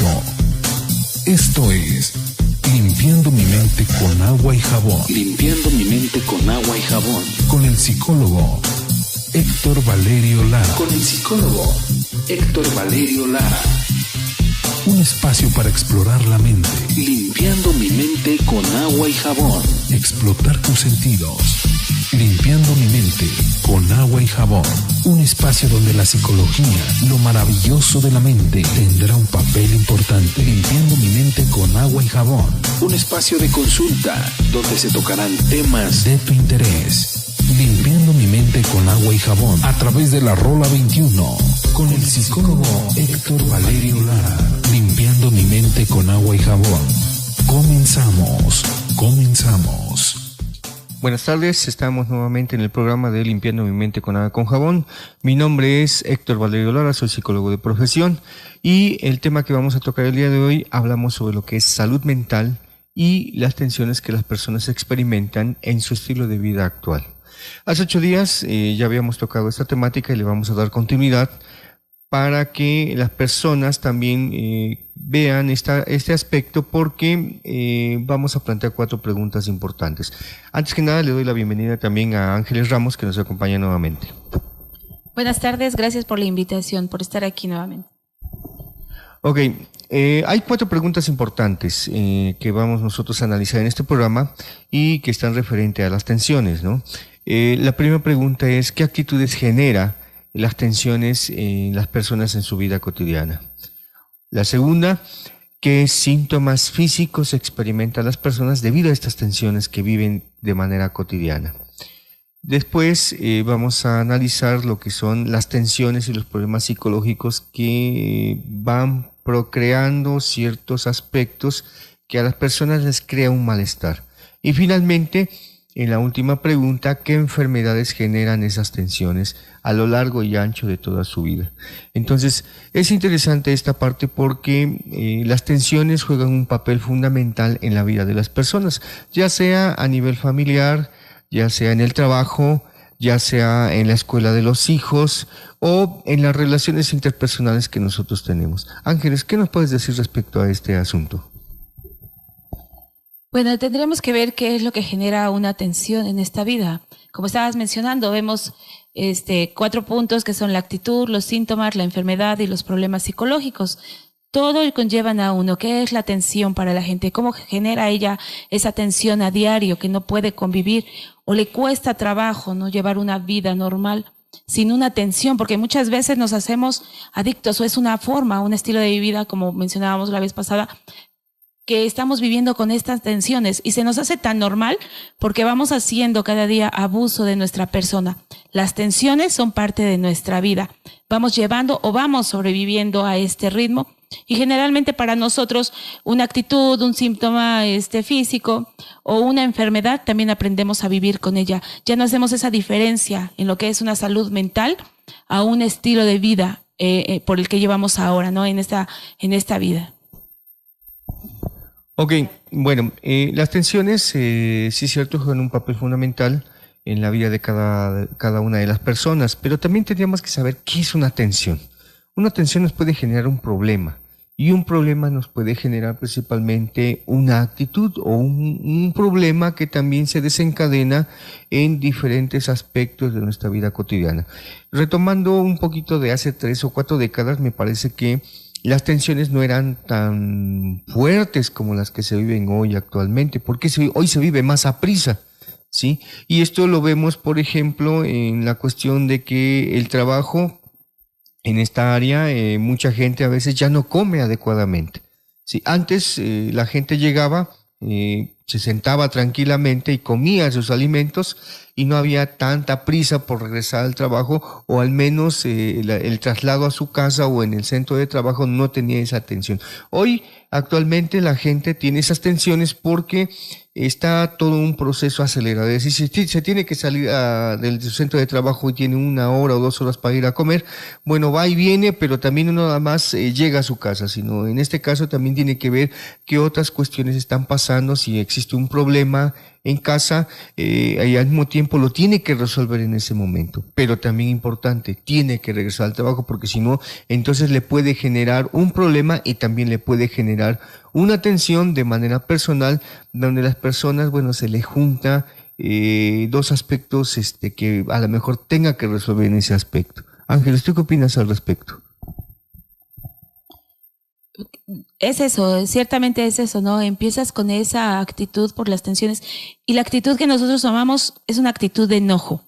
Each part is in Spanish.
momento. Esto es Limpiando mi mente con agua y jabón. Limpiando mi mente con agua y jabón. Con el psicólogo Héctor Valerio Lara. Con el psicólogo Héctor Valerio Lara. Un espacio para explorar la mente. Limpiando mi mente con agua y jabón. Explotar tus sentidos. Limpiando mi mente con agua y jabón. Un espacio donde la psicología, lo maravilloso de la mente, tendrá un papel importante. Limpiando mi mente con agua y jabón. Un espacio de consulta donde se tocarán temas de tu interés. Limpiando mi mente con agua y jabón a través de la Rola 21 con el psicólogo Héctor Valerio Lara. Limpiando mi mente con agua y jabón. Comenzamos. Buenas tardes, estamos nuevamente en el programa de Limpiando mi mente con agua con jabón. Mi nombre es Héctor Valerio Lara, soy psicólogo de profesión y el tema que vamos a tocar el día de hoy hablamos sobre lo que es salud mental y las tensiones que las personas experimentan en su estilo de vida actual. Hace 8 días ya habíamos tocado esta temática y le vamos a dar continuidad para que las personas también vean este aspecto porque vamos a plantear 4 preguntas importantes. Antes que nada le doy la bienvenida también a Ángeles Ramos que nos acompaña nuevamente. Buenas tardes, gracias por la invitación, por estar aquí nuevamente. Ok, hay 4 preguntas importantes que vamos nosotros a analizar en este programa y que están referentes a las tensiones, ¿no? La primera pregunta es, ¿qué actitudes genera las tensiones en las personas en su vida cotidiana? La segunda, ¿qué síntomas físicos experimentan las personas debido a estas tensiones que viven de manera cotidiana? Después vamos a analizar lo que son las tensiones y los problemas psicológicos que van procreando ciertos aspectos que a las personas les crea un malestar. Y finalmente, en la última pregunta, ¿qué enfermedades generan esas tensiones a lo largo y ancho de toda su vida? Entonces, es interesante esta parte porque las tensiones juegan un papel fundamental en la vida de las personas, ya sea a nivel familiar, ya sea en el trabajo, ya sea en la escuela de los hijos o en las relaciones interpersonales que nosotros tenemos. Ángeles, ¿qué nos puedes decir respecto a este asunto? Bueno, tendremos que ver qué es lo que genera una tensión en esta vida. Como estabas mencionando, vemos 4 puntos que son la actitud, los síntomas, la enfermedad y los problemas psicológicos. Todo conllevan a uno. ¿Qué es la tensión para la gente? ¿Cómo genera ella esa tensión a diario que no puede convivir o le cuesta trabajo no llevar una vida normal sin una tensión? Porque muchas veces nos hacemos adictos o es una forma, un estilo de vida, como mencionábamos la vez pasada, que estamos viviendo con estas tensiones y se nos hace tan normal porque vamos haciendo cada día abuso de nuestra persona. Las tensiones son parte de nuestra vida. Vamos llevando o vamos sobreviviendo a este ritmo y generalmente para nosotros una actitud, un síntoma físico o una enfermedad también aprendemos a vivir con ella. Ya no hacemos esa diferencia en lo que es una salud mental a un estilo de vida por el que llevamos ahora, ¿no? En esta vida. Ok, bueno, las tensiones sí es cierto juegan un papel fundamental en la vida de cada una de las personas, pero también tendríamos que saber qué es una tensión. Una tensión nos puede generar un problema y un problema nos puede generar principalmente una actitud o un problema que también se desencadena en diferentes aspectos de nuestra vida cotidiana. Retomando un poquito de hace 3 o 4 décadas, me parece que las tensiones no eran tan fuertes como las que se viven hoy actualmente, porque hoy se vive más a prisa, ¿sí? Y esto lo vemos, por ejemplo, en la cuestión de que el trabajo en esta área, mucha gente a veces ya no come adecuadamente, ¿sí? Antes la gente llegaba, se sentaba tranquilamente y comía sus alimentos y no había tanta prisa por regresar al trabajo o al menos el traslado a su casa o en el centro de trabajo no tenía esa tensión. Hoy actualmente la gente tiene esas tensiones porque está todo un proceso acelerado. Es decir, si se tiene que salir del centro de trabajo y tiene 1 hora o 2 horas para ir a comer, bueno, va y viene, pero también no nada más llega a su casa, sino en este caso también tiene que ver qué otras cuestiones están pasando, si existe un problema en casa y al mismo tiempo lo tiene que resolver en ese momento. Pero también importante, tiene que regresar al trabajo porque si no, entonces le puede generar un problema y también le puede generar una tensión de manera personal donde las personas, bueno, se les junta dos aspectos que a lo mejor tenga que resolver en ese aspecto. Ángeles, ¿tú qué opinas al respecto? Es eso, ciertamente es eso, ¿no? Empiezas con esa actitud por las tensiones y la actitud que nosotros tomamos es una actitud de enojo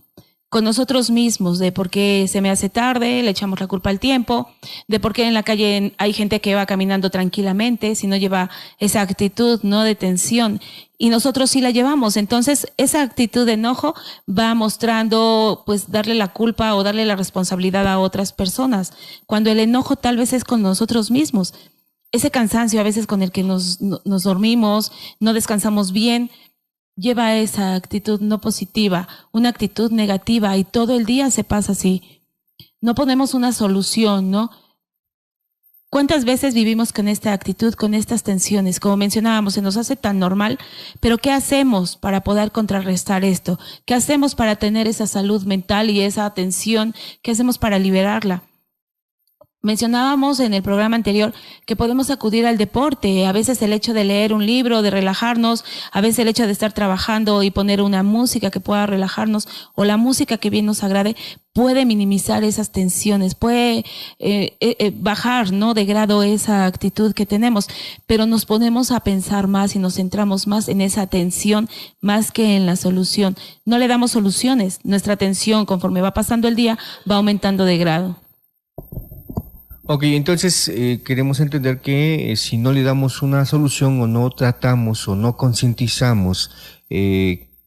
con nosotros mismos, de por qué se me hace tarde, le echamos la culpa al tiempo, de por qué en la calle hay gente que va caminando tranquilamente, si no lleva esa actitud, ¿no? De tensión, y nosotros sí la llevamos. Entonces, esa actitud de enojo va mostrando, pues, darle la culpa o darle la responsabilidad a otras personas, cuando el enojo tal vez es con nosotros mismos. Ese cansancio a veces con el que nos dormimos, no descansamos bien, lleva a esa actitud no positiva, una actitud negativa, y todo el día se pasa así. No ponemos una solución, ¿no? ¿Cuántas veces vivimos con esta actitud, con estas tensiones? Como mencionábamos, se nos hace tan normal, pero ¿qué hacemos para poder contrarrestar esto? ¿Qué hacemos para tener esa salud mental y esa atención? ¿Qué hacemos para liberarla? Mencionábamos en el programa anterior que podemos acudir al deporte, a veces el hecho de leer un libro, de relajarnos, a veces el hecho de estar trabajando y poner una música que pueda relajarnos o la música que bien nos agrade puede minimizar esas tensiones, puede bajar, ¿no?, de grado esa actitud que tenemos, pero nos ponemos a pensar más y nos centramos más en esa tensión más que en la solución. No le damos soluciones, nuestra tensión conforme va pasando el día va aumentando de grado. Ok, entonces queremos entender que si no le damos una solución o no tratamos o no concientizamos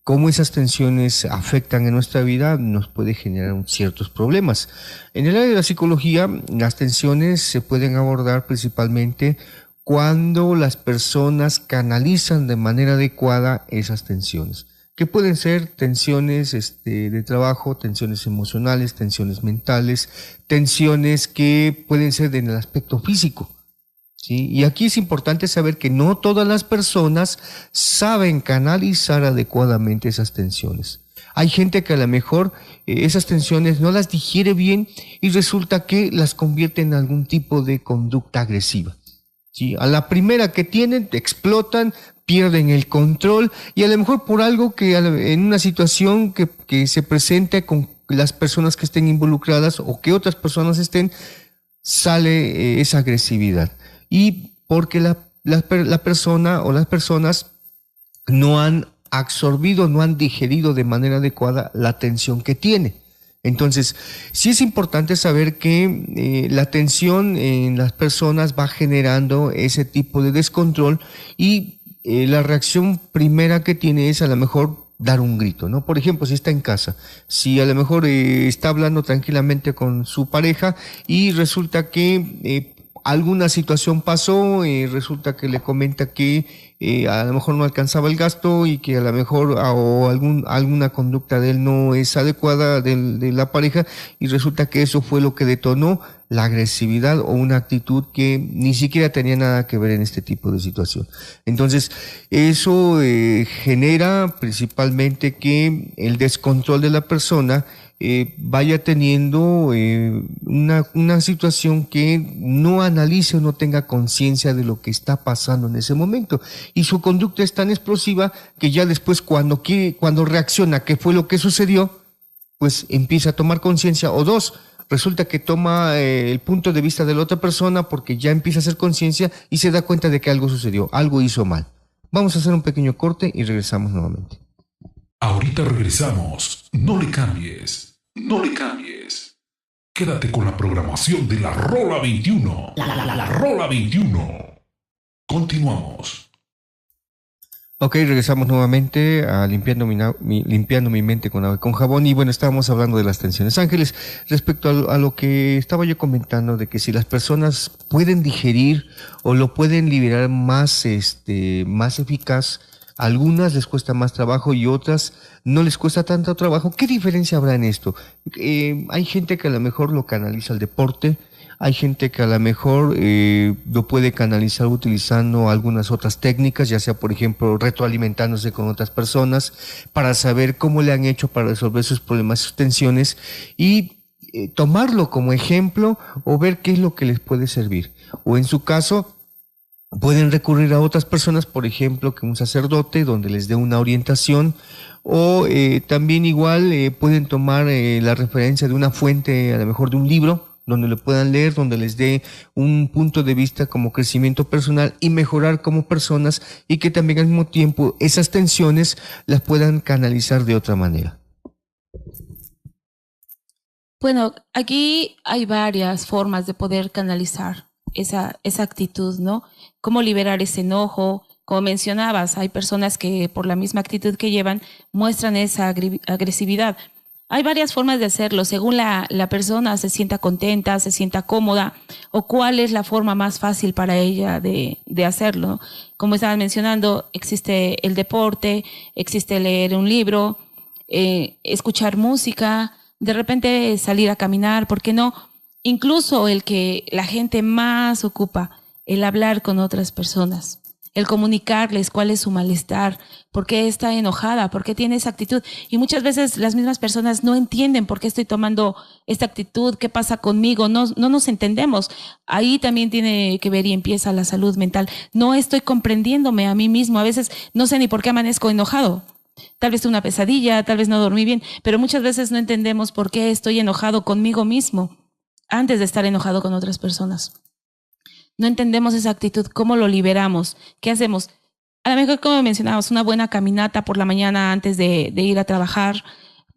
cómo esas tensiones afectan en nuestra vida, nos puede generar ciertos problemas. En el área de la psicología, las tensiones se pueden abordar principalmente cuando las personas canalizan de manera adecuada esas tensiones, que pueden ser tensiones de trabajo, tensiones emocionales, tensiones mentales, tensiones que pueden ser en el aspecto físico, ¿sí? Y aquí es importante saber que no todas las personas saben canalizar adecuadamente esas tensiones. Hay gente que a lo mejor esas tensiones no las digiere bien y resulta que las convierte en algún tipo de conducta agresiva, ¿sí? A la primera que tienen, explotan, pierden el control y a lo mejor por algo que en una situación que se presente con las personas que estén involucradas o que otras personas estén, sale esa agresividad. Y porque la persona o las personas no han absorbido, no han digerido de manera adecuada la tensión que tiene. Entonces, sí es importante saber que la tensión en las personas va generando ese tipo de descontrol y la reacción primera que tiene es a lo mejor dar un grito, ¿no? Por ejemplo, si está en casa, si a lo mejor está hablando tranquilamente con su pareja y resulta que alguna situación pasó, resulta que le comenta que a lo mejor no alcanzaba el gasto y que a lo mejor alguna conducta de él no es adecuada de la pareja y resulta que eso fue lo que detonó la agresividad o una actitud que ni siquiera tenía nada que ver en este tipo de situación. Entonces, eso genera principalmente que el descontrol de la persona vaya teniendo una situación que no analice o no tenga conciencia de lo que está pasando en ese momento. Y su conducta es tan explosiva que ya después cuando reacciona qué fue lo que sucedió, pues empieza a tomar conciencia. O dos, resulta que toma el punto de vista de la otra persona porque ya empieza a hacer conciencia y se da cuenta de que algo sucedió, algo hizo mal. Vamos a hacer un pequeño corte y regresamos nuevamente. Ahorita regresamos. No le cambies. No le cambies. Quédate con la programación de la Rola 21. La Rola 21. Continuamos. Ok, regresamos nuevamente a limpiando mi mente con agua y con jabón. Y bueno, estábamos hablando de las tensiones. Ángeles, respecto a lo que estaba yo comentando, de que si las personas pueden digerir o lo pueden liberar más eficaz, algunas les cuesta más trabajo y otras no les cuesta tanto trabajo. ¿Qué diferencia habrá en esto? Hay gente que a lo mejor lo canaliza al deporte, Hay gente que a lo mejor lo puede canalizar utilizando algunas otras técnicas, ya sea por ejemplo retroalimentándose con otras personas para saber cómo le han hecho para resolver sus problemas, sus tensiones y tomarlo como ejemplo o ver qué es lo que les puede servir. O en su caso, pueden recurrir a otras personas, por ejemplo, que un sacerdote, donde les dé una orientación, o también igual pueden tomar la referencia de una fuente, a lo mejor de un libro, donde lo puedan leer, donde les dé un punto de vista como crecimiento personal y mejorar como personas, y que también al mismo tiempo esas tensiones las puedan canalizar de otra manera. Bueno, aquí hay varias formas de poder canalizar esa actitud, ¿no? Cómo liberar ese enojo. Como mencionabas, hay personas que por la misma actitud que llevan muestran esa agresividad. Hay varias formas de hacerlo, según la persona se sienta contenta, se sienta cómoda, o cuál es la forma más fácil para ella de hacerlo. Como estabas mencionando, existe el deporte, existe leer un libro, escuchar música, de repente salir a caminar, ¿por qué no? Incluso el que la gente más ocupa, el hablar con otras personas, el comunicarles cuál es su malestar, por qué está enojada, por qué tiene esa actitud. Y muchas veces las mismas personas no entienden por qué estoy tomando esta actitud, qué pasa conmigo, no nos entendemos. Ahí también tiene que ver y empieza la salud mental. No estoy comprendiéndome a mí mismo, a veces no sé ni por qué amanezco enojado. Tal vez una pesadilla, tal vez no dormí bien, pero muchas veces no entendemos por qué estoy enojado conmigo mismo antes de estar enojado con otras personas. No entendemos esa actitud, ¿cómo lo liberamos? ¿Qué hacemos? A lo mejor, como mencionábamos, una buena caminata por la mañana antes de ir a trabajar.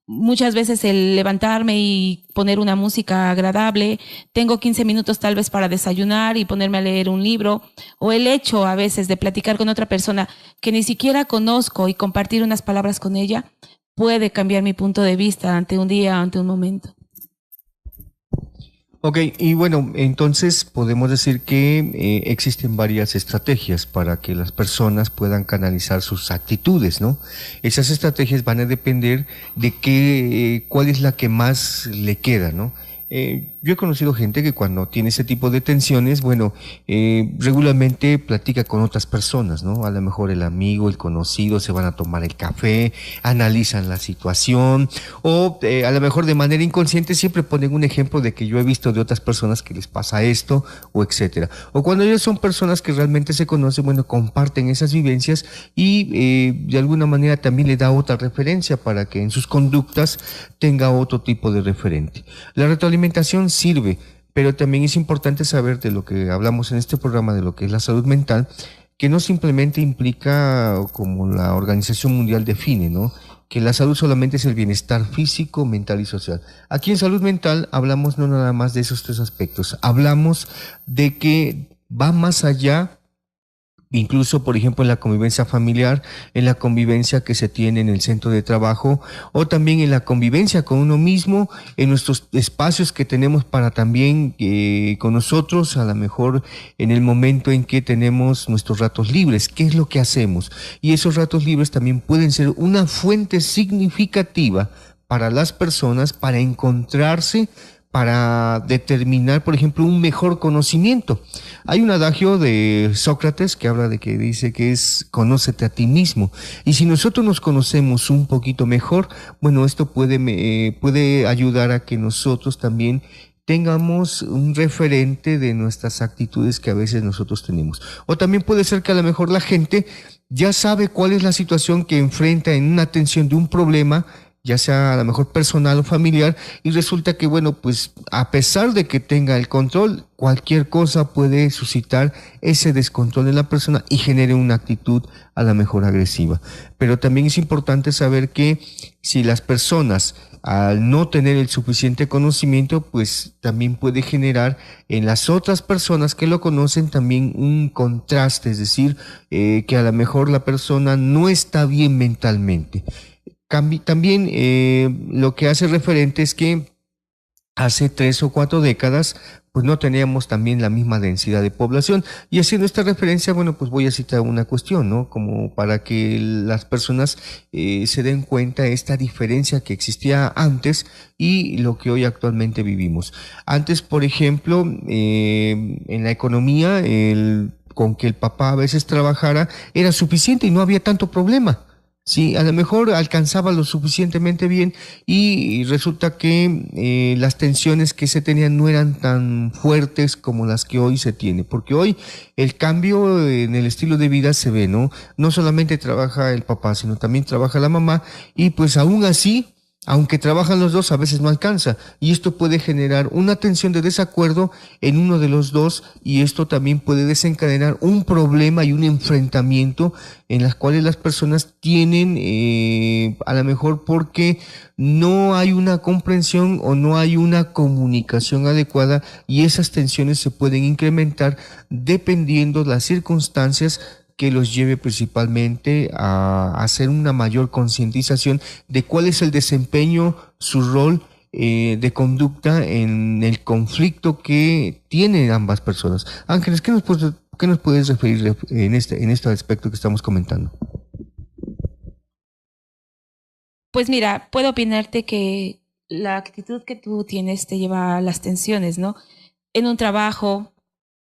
Muchas veces el levantarme y poner una música agradable, tengo 15 minutos tal vez para desayunar y ponerme a leer un libro, o el hecho a veces de platicar con otra persona que ni siquiera conozco y compartir unas palabras con ella, puede cambiar mi punto de vista ante un día, ante un momento. Ok, y bueno, entonces podemos decir que existen varias estrategias para que las personas puedan canalizar sus actitudes, ¿no? Esas estrategias van a depender de cuál es la que más le queda, ¿no? Yo he conocido gente que cuando tiene ese tipo de tensiones, bueno, regularmente platica con otras personas, ¿no? A lo mejor el amigo, el conocido, se van a tomar el café, analizan la situación, o a lo mejor de manera inconsciente siempre ponen un ejemplo de que yo he visto de otras personas que les pasa esto, o etcétera. O cuando ellos son personas que realmente se conocen, bueno, comparten esas vivencias y de alguna manera también le da otra referencia para que en sus conductas tenga otro tipo de referente. La retroalimentación sirve, pero también es importante saber de lo que hablamos en este programa, de lo que es la salud mental, que no simplemente implica, como la Organización Mundial define, ¿no?, que la salud solamente es el bienestar físico, mental y social. Aquí en salud mental hablamos no nada más de esos tres aspectos, hablamos de que va más allá. Incluso, por ejemplo, en la convivencia familiar, en la convivencia que se tiene en el centro de trabajo, o también en la convivencia con uno mismo, en nuestros espacios que tenemos para también con nosotros, a lo mejor en el momento en que tenemos nuestros ratos libres, ¿qué es lo que hacemos? Y esos ratos libres también pueden ser una fuente significativa para las personas para encontrarse, para determinar, por ejemplo, un mejor conocimiento. Hay un adagio de Sócrates que habla de que dice que es conócete a ti mismo. Y si nosotros nos conocemos un poquito mejor, bueno, esto puede ayudar a que nosotros también tengamos un referente de nuestras actitudes que a veces nosotros tenemos. O también puede ser que a lo mejor la gente ya sabe cuál es la situación que enfrenta en una atención de un problema, ya sea a lo mejor personal o familiar, y resulta que, bueno, pues a pesar de que tenga el control, cualquier cosa puede suscitar ese descontrol en la persona y genere una actitud a lo mejor agresiva. Pero también es importante saber que si las personas, al no tener el suficiente conocimiento, pues también puede generar en las otras personas que lo conocen también un contraste, es decir, que a lo mejor la persona no está bien mentalmente. También lo que hace referente es que hace 3 o 4 décadas, pues no teníamos también la misma densidad de población. Y haciendo esta referencia, bueno, pues voy a citar una cuestión, ¿no? Como para que las personas se den cuenta de esta diferencia que existía antes y lo que hoy actualmente vivimos. Antes, por ejemplo, en la economía, con que el papá a veces trabajara era suficiente y no había tanto problema. Sí, a lo mejor alcanzaba lo suficientemente bien y resulta que las tensiones que se tenían no eran tan fuertes como las que hoy se tiene, porque hoy el cambio en el estilo de vida se ve, ¿no? No solamente trabaja el papá, sino también trabaja la mamá y pues aún así, aunque trabajan los dos, a veces no alcanza. Y esto puede generar una tensión de desacuerdo en uno de los dos y esto también puede desencadenar un problema y un enfrentamiento en las cuales las personas tienen, a lo mejor porque no hay una comprensión o no hay una comunicación adecuada y esas tensiones se pueden incrementar dependiendo de las circunstancias que los lleve principalmente a hacer una mayor concientización de cuál es el desempeño, su rol de conducta en el conflicto que tienen ambas personas. Ángeles, qué nos puedes referir en este aspecto que estamos comentando? Pues mira, puedo opinarte que la actitud que tú tienes te lleva a las tensiones, ¿no? En un trabajo,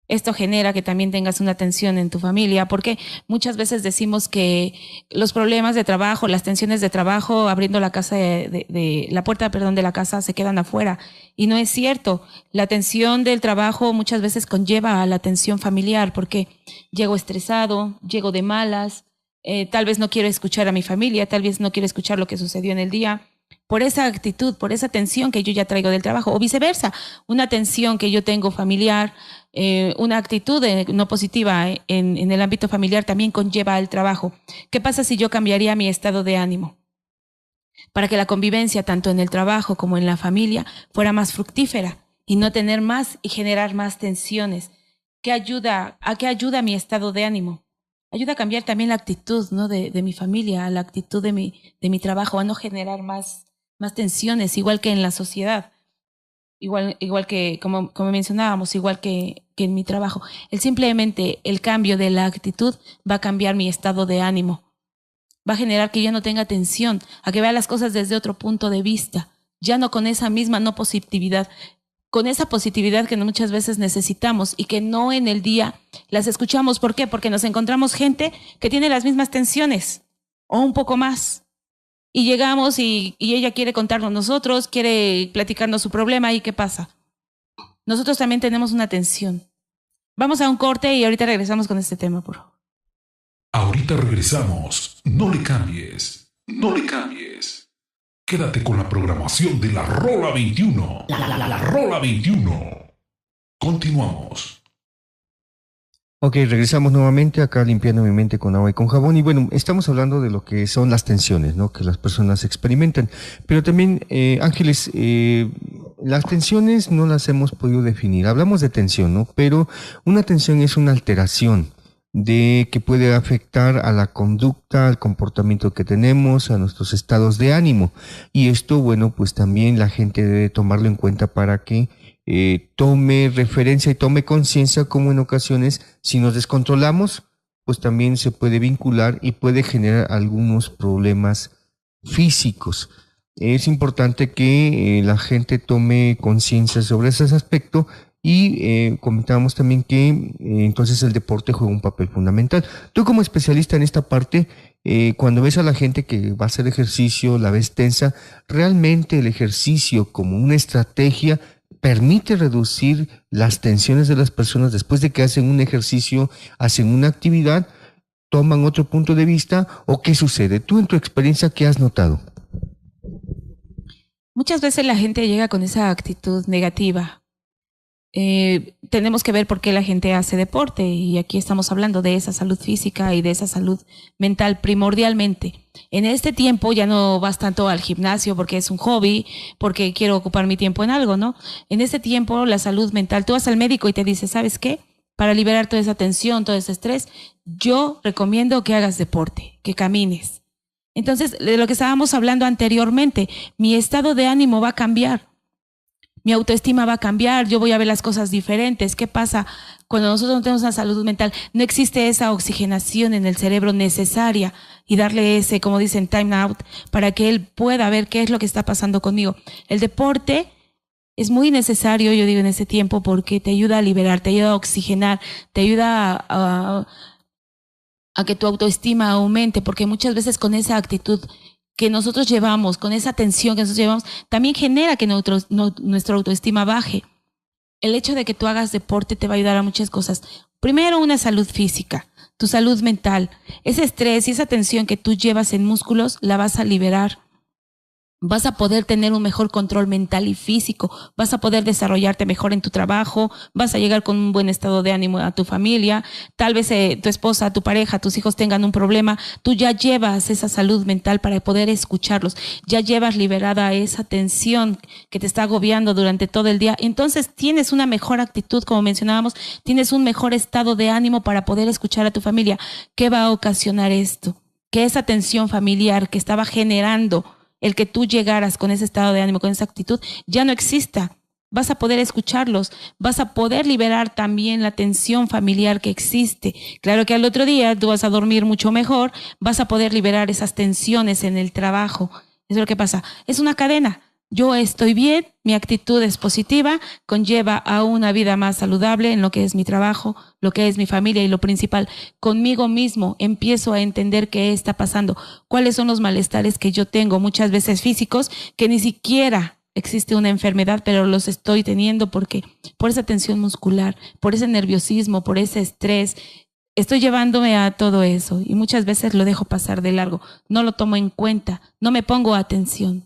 esto genera que también tengas una tensión en tu familia, porque muchas veces decimos que los problemas de trabajo, las tensiones de trabajo, abriendo la casa la puerta, perdón, de la casa, se quedan afuera. Y no es cierto. La tensión del trabajo muchas veces conlleva a la tensión familiar, porque llego estresado, llego de malas, tal vez no quiero escuchar a mi familia, tal vez no quiero escuchar lo que sucedió en el día, por esa actitud, por esa tensión que yo ya traigo del trabajo, o viceversa, una tensión que yo tengo familiar, una actitud no positiva en el ámbito familiar también conlleva al trabajo. ¿Qué pasa si yo cambiaría mi estado de ánimo para que la convivencia tanto en el trabajo como en la familia fuera más fructífera y no tener más y generar más tensiones? ¿A qué ayuda mi estado de ánimo? Ayuda a cambiar también la actitud, ¿no? de mi familia, a la actitud de mi trabajo, a no generar más tensiones, igual que en la sociedad, igual que, como mencionábamos, igual que en mi trabajo. Simplemente el cambio de la actitud va a cambiar mi estado de ánimo, va a generar que yo no tenga tensión, a que vea las cosas desde otro punto de vista, ya no con esa misma no positividad, con esa positividad que muchas veces necesitamos y que no en el día las escuchamos. ¿Por qué? Porque nos encontramos gente que tiene las mismas tensiones o un poco más. Y llegamos y ella quiere contarnos nosotros, quiere platicarnos su problema y ¿qué pasa? Nosotros también tenemos una tensión. Vamos a un corte y ahorita regresamos con este tema, por favor. Ahorita regresamos. No le cambies. No le cambies. Quédate con la programación de la Rola 21. La Rola 21. Continuamos. Ok, regresamos nuevamente acá limpiando mi mente con agua y con jabón. Y bueno, estamos hablando de lo que son las tensiones, ¿no? Que las personas experimentan. Pero también, Ángeles, las tensiones no las hemos podido definir. Hablamos de tensión, ¿no? Pero una tensión es una alteración de que puede afectar a la conducta, al comportamiento que tenemos, a nuestros estados de ánimo. Y esto, bueno, pues también la gente debe tomarlo en cuenta para que tome referencia y tome conciencia como en ocasiones, si nos descontrolamos, pues también se puede vincular y puede generar algunos problemas físicos. Es importante que la gente tome conciencia sobre ese aspecto y comentábamos también que entonces el deporte juega un papel fundamental. Tú como especialista en esta parte, cuando ves a la gente que va a hacer ejercicio, la ves tensa, ¿realmente el ejercicio como una estrategia permite reducir las tensiones de las personas después de que hacen un ejercicio, hacen una actividad, toman otro punto de vista o qué sucede? Tú en tu experiencia, ¿qué has notado? Muchas veces la gente llega con esa actitud negativa. Tenemos que ver por qué la gente hace deporte y aquí estamos hablando de esa salud física y de esa salud mental primordialmente. En este tiempo ya no vas tanto al gimnasio porque es un hobby, porque quiero ocupar mi tiempo en algo, ¿no? En este tiempo la salud mental, tú vas al médico y te dice, ¿sabes qué? Para liberar toda esa tensión, todo ese estrés, yo recomiendo que hagas deporte, que camines. Entonces, de lo que estábamos hablando anteriormente, mi estado de ánimo va a cambiar. Mi autoestima va a cambiar, yo voy a ver las cosas diferentes. ¿Qué pasa cuando nosotros no tenemos una salud mental? No existe esa oxigenación en el cerebro necesaria y darle ese, como dicen, time out, para que él pueda ver qué es lo que está pasando conmigo. El deporte es muy necesario, yo digo, en ese tiempo, porque te ayuda a liberar, te ayuda a oxigenar, te ayuda a que tu autoestima aumente, porque muchas veces con esa actitud que nosotros llevamos, con esa tensión que nosotros llevamos, también genera que nuestra autoestima baje. El hecho de que tú hagas deporte te va a ayudar a muchas cosas. Primero, una salud física, tu salud mental. Ese estrés y esa tensión que tú llevas en músculos la vas a liberar. Vas a poder tener un mejor control mental y físico, vas a poder desarrollarte mejor en tu trabajo, vas a llegar con un buen estado de ánimo a tu familia, tal vez tu esposa, tu pareja, tus hijos tengan un problema, tú ya llevas esa salud mental para poder escucharlos, ya llevas liberada esa tensión que te está agobiando durante todo el día, entonces tienes una mejor actitud, como mencionábamos, tienes un mejor estado de ánimo para poder escuchar a tu familia. ¿Qué va a ocasionar esto? Que esa tensión familiar que estaba generando el que tú llegaras con ese estado de ánimo, con esa actitud, ya no exista. Vas a poder escucharlos, vas a poder liberar también la tensión familiar que existe. Claro que al otro día tú vas a dormir mucho mejor, vas a poder liberar esas tensiones en el trabajo. Eso es lo que pasa. Es una cadena. Yo estoy bien, mi actitud es positiva, conlleva a una vida más saludable en lo que es mi trabajo, lo que es mi familia y lo principal, conmigo mismo empiezo a entender qué está pasando, cuáles son los malestares que yo tengo, muchas veces físicos, que ni siquiera existe una enfermedad, pero los estoy teniendo porque por esa tensión muscular, por ese nerviosismo, por ese estrés, estoy llevándome a todo eso y muchas veces lo dejo pasar de largo, no lo tomo en cuenta, no me pongo atención.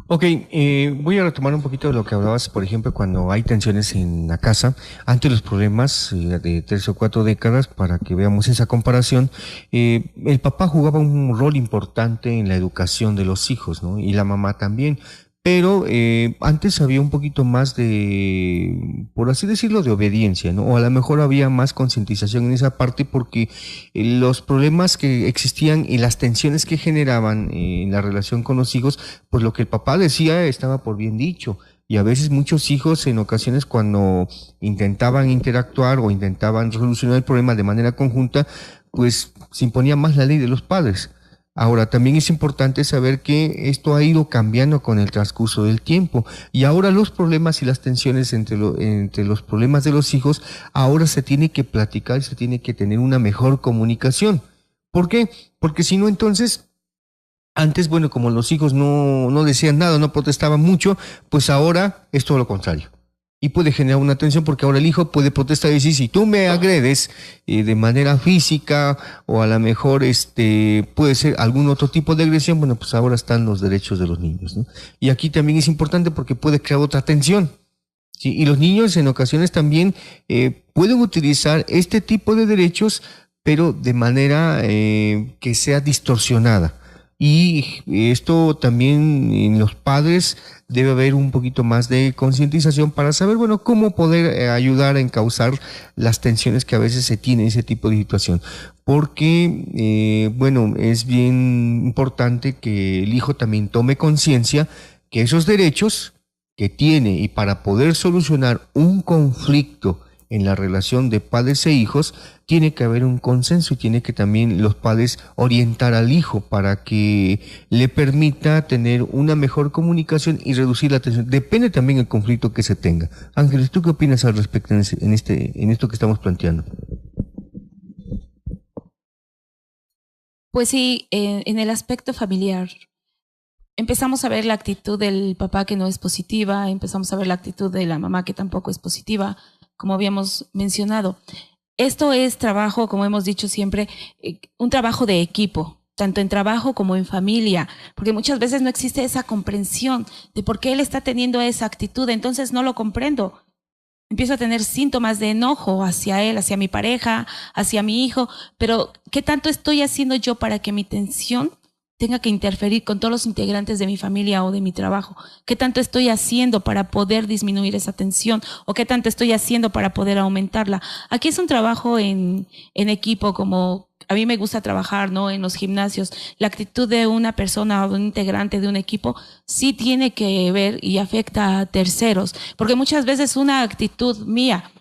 Ok, voy a retomar un poquito de lo que hablabas, por ejemplo, cuando hay tensiones en la casa, ante los problemas de 3 o 4 décadas, para que veamos esa comparación, el papá jugaba un rol importante en la educación de los hijos, ¿no? Y la mamá también. Pero antes había un poquito más de, por así decirlo, de obediencia, ¿no? O a lo mejor había más concientización en esa parte porque los problemas que existían y las tensiones que generaban en la relación con los hijos, pues lo que el papá decía estaba por bien dicho. Y a veces muchos hijos en ocasiones cuando intentaban interactuar o intentaban solucionar el problema de manera conjunta, pues se imponía más la ley de los padres. Ahora, también es importante saber que esto ha ido cambiando con el transcurso del tiempo y ahora los problemas y las tensiones entre los problemas de los hijos, ahora se tiene que platicar, se tiene que tener una mejor comunicación. ¿Por qué? Porque si no, entonces, antes, bueno, como los hijos no decían nada, no protestaban mucho, pues ahora es todo lo contrario. Y puede generar una tensión porque ahora el hijo puede protestar y decir, si tú me agredes de manera física o a lo mejor puede ser algún otro tipo de agresión, bueno, pues ahora están los derechos de los niños, ¿no? Y aquí también es importante porque puede crear otra tensión, ¿sí? Y los niños en ocasiones también pueden utilizar este tipo de derechos, pero de manera que sea distorsionada. Y esto también en los padres debe haber un poquito más de concientización para saber, bueno, cómo poder ayudar a encauzar las tensiones que a veces se tienen en ese tipo de situación. Porque, bueno, es bien importante que el hijo también tome conciencia que esos derechos que tiene y para poder solucionar un conflicto en la relación de padres e hijos, tiene que haber un consenso y tiene que también los padres orientar al hijo para que le permita tener una mejor comunicación y reducir la tensión. Depende también del conflicto que se tenga. Ángeles, ¿tú qué opinas al respecto en esto que estamos planteando? Pues sí, en el aspecto familiar, empezamos a ver la actitud del papá que no es positiva, empezamos a ver la actitud de la mamá que tampoco es positiva, como habíamos mencionado. Esto es trabajo, como hemos dicho siempre, un trabajo de equipo, tanto en trabajo como en familia, porque muchas veces no existe esa comprensión de por qué él está teniendo esa actitud, entonces no lo comprendo. Empiezo a tener síntomas de enojo hacia él, hacia mi pareja, hacia mi hijo, pero ¿qué tanto estoy haciendo yo para que mi tensión tenga que interferir con todos los integrantes de mi familia o de mi trabajo? ¿Qué tanto estoy haciendo para poder disminuir esa tensión? ¿O qué tanto estoy haciendo para poder aumentarla? Aquí es un trabajo en equipo, como a mí me gusta trabajar, ¿no? En los gimnasios, la actitud de una persona o de un integrante de un equipo sí tiene que ver y afecta a terceros, porque muchas veces una actitud mía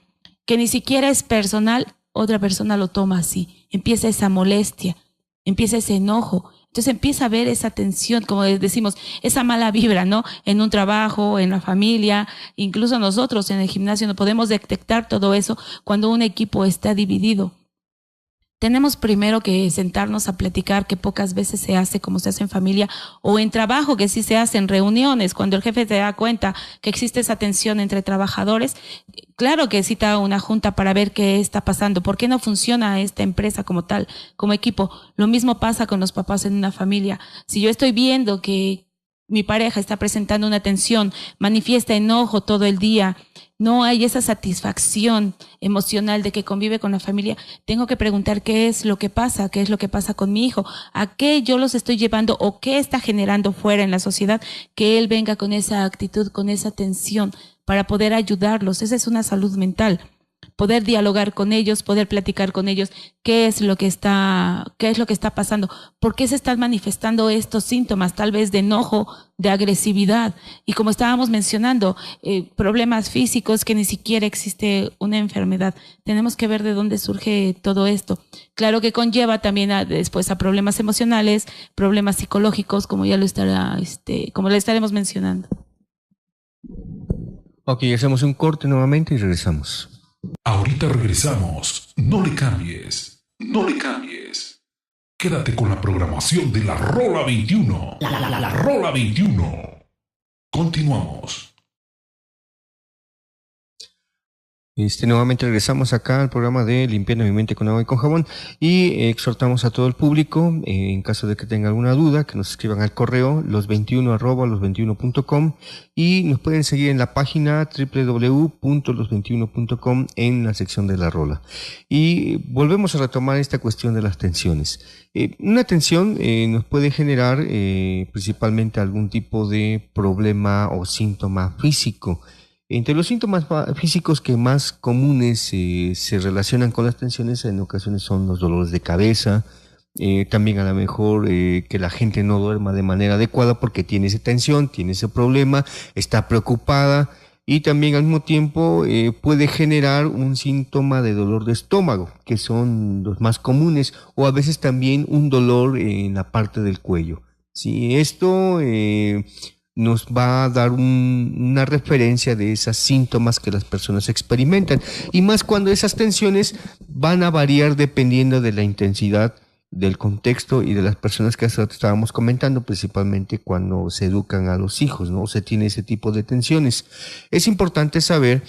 que ni siquiera es personal, otra persona lo toma así, empieza esa molestia, empieza ese enojo. Entonces empieza a ver esa tensión, como decimos, esa mala vibra, ¿no? En un trabajo, en la familia, incluso nosotros en el gimnasio no podemos detectar todo eso cuando un equipo está dividido. Tenemos primero que sentarnos a platicar, que pocas veces se hace como se hace en familia o en trabajo, que sí se hace en reuniones. Cuando el jefe se da cuenta que existe esa tensión entre trabajadores, claro que cita una junta para ver qué está pasando, por qué no funciona esta empresa como tal, como equipo. Lo mismo pasa con los papás en una familia. Si yo estoy viendo que mi pareja está presentando una tensión, manifiesta enojo todo el día, no hay esa satisfacción emocional de que convive con la familia, tengo que preguntar qué es lo que pasa con mi hijo, a qué yo los estoy llevando o qué está generando fuera en la sociedad, que él venga con esa actitud, con esa tensión, para poder ayudarlos. Esa es una salud mental. Poder dialogar con ellos, poder platicar con ellos, qué es lo que está pasando, por qué se están manifestando estos síntomas, tal vez de enojo, de agresividad, y como estábamos mencionando, problemas físicos que ni siquiera existe una enfermedad. Tenemos que ver de dónde surge todo esto. Claro que conlleva también después a problemas emocionales, problemas psicológicos, como ya lo estaremos mencionando. Ok, hacemos un corte nuevamente y regresamos. Ahorita regresamos. No le cambies. No le cambies. Quédate con la programación de la Rola 21. La Rola 21. Continuamos. Nuevamente regresamos acá al programa de Limpiando mi mente con agua y con jabón y exhortamos a todo el público, en caso de que tenga alguna duda, que nos escriban al correo los21@los21.com y nos pueden seguir en la página www.los21.com en la sección de la rola. Y volvemos a retomar esta cuestión de las tensiones. Una tensión nos puede generar principalmente algún tipo de problema o síntoma físico. Entre los síntomas físicos que más comunes se relacionan con las tensiones en ocasiones son los dolores de cabeza, también a lo mejor que la gente no duerma de manera adecuada porque tiene esa tensión, tiene ese problema, está preocupada y también al mismo tiempo puede generar un síntoma de dolor de estómago, que son los más comunes, o a veces también un dolor en la parte del cuello. Si esto nos va a dar una referencia de esos síntomas que las personas experimentan, y más cuando esas tensiones van a variar dependiendo de la intensidad del contexto y de las personas que estábamos comentando, principalmente cuando se educan a los hijos, ¿no? Se tiene ese tipo de tensiones. Es importante saber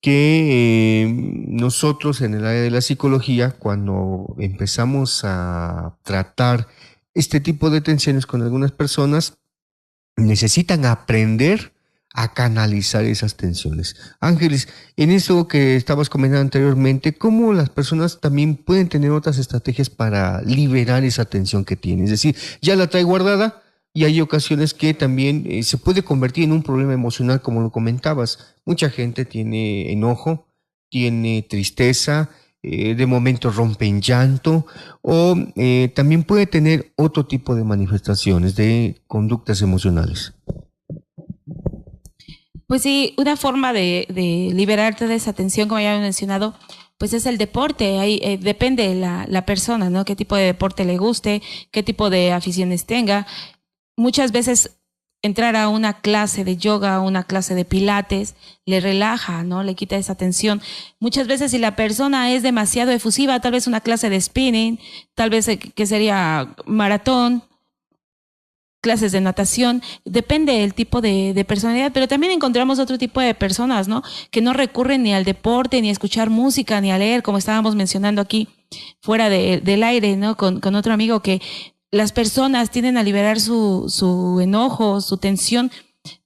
que nosotros en el área de la psicología, cuando empezamos a tratar este tipo de tensiones con algunas personas, necesitan aprender a canalizar esas tensiones. Ángeles, en eso que estabas comentando anteriormente, ¿cómo las personas también pueden tener otras estrategias para liberar esa tensión que tienen? Es decir, ya la trae guardada y hay ocasiones que también se puede convertir en un problema emocional, como lo comentabas. Mucha gente tiene enojo, tiene tristeza, de momento rompe en llanto, o también puede tener otro tipo de manifestaciones de conductas emocionales. Pues sí, una forma de liberarte de esa tensión, como ya he mencionado, pues es el deporte. Ahí depende de la persona, ¿no? Qué tipo de deporte le guste, qué tipo de aficiones tenga. Muchas veces entrar a una clase de yoga, una clase de pilates, le relaja, ¿no? Le quita esa tensión. Muchas veces si la persona es demasiado efusiva, tal vez una clase de spinning, tal vez que sería maratón, clases de natación, depende del tipo de personalidad, pero también encontramos otro tipo de personas, ¿no? Que no recurren ni al deporte, ni a escuchar música, ni a leer, como estábamos mencionando aquí fuera del aire, ¿no? Con otro amigo, que las personas tienden a liberar su enojo, su tensión,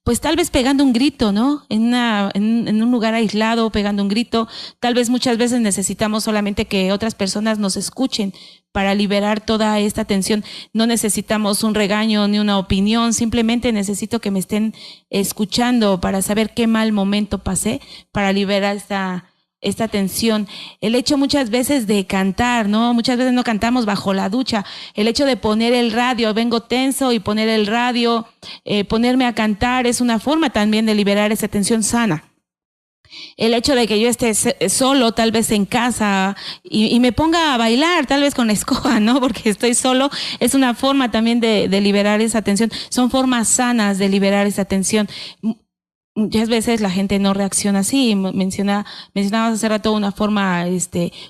pues tal vez pegando un grito, ¿no? En un lugar aislado, pegando un grito. Tal vez muchas veces necesitamos solamente que otras personas nos escuchen para liberar toda esta tensión. No necesitamos un regaño ni una opinión, simplemente necesito que me estén escuchando para saber qué mal momento pasé, para liberar esta tensión. El hecho muchas veces de cantar, ¿no? Muchas veces no cantamos bajo la ducha. El hecho de poner el radio, vengo tenso y poner el radio, ponerme a cantar es una forma también de liberar esa tensión sana. El hecho de que yo esté solo, tal vez en casa, y me ponga a bailar, tal vez con la escoba, ¿no? Porque estoy solo, es una forma también de liberar esa tensión. Son formas sanas de liberar esa tensión. Muchas veces la gente no reacciona así. Mencionabas hace rato una forma,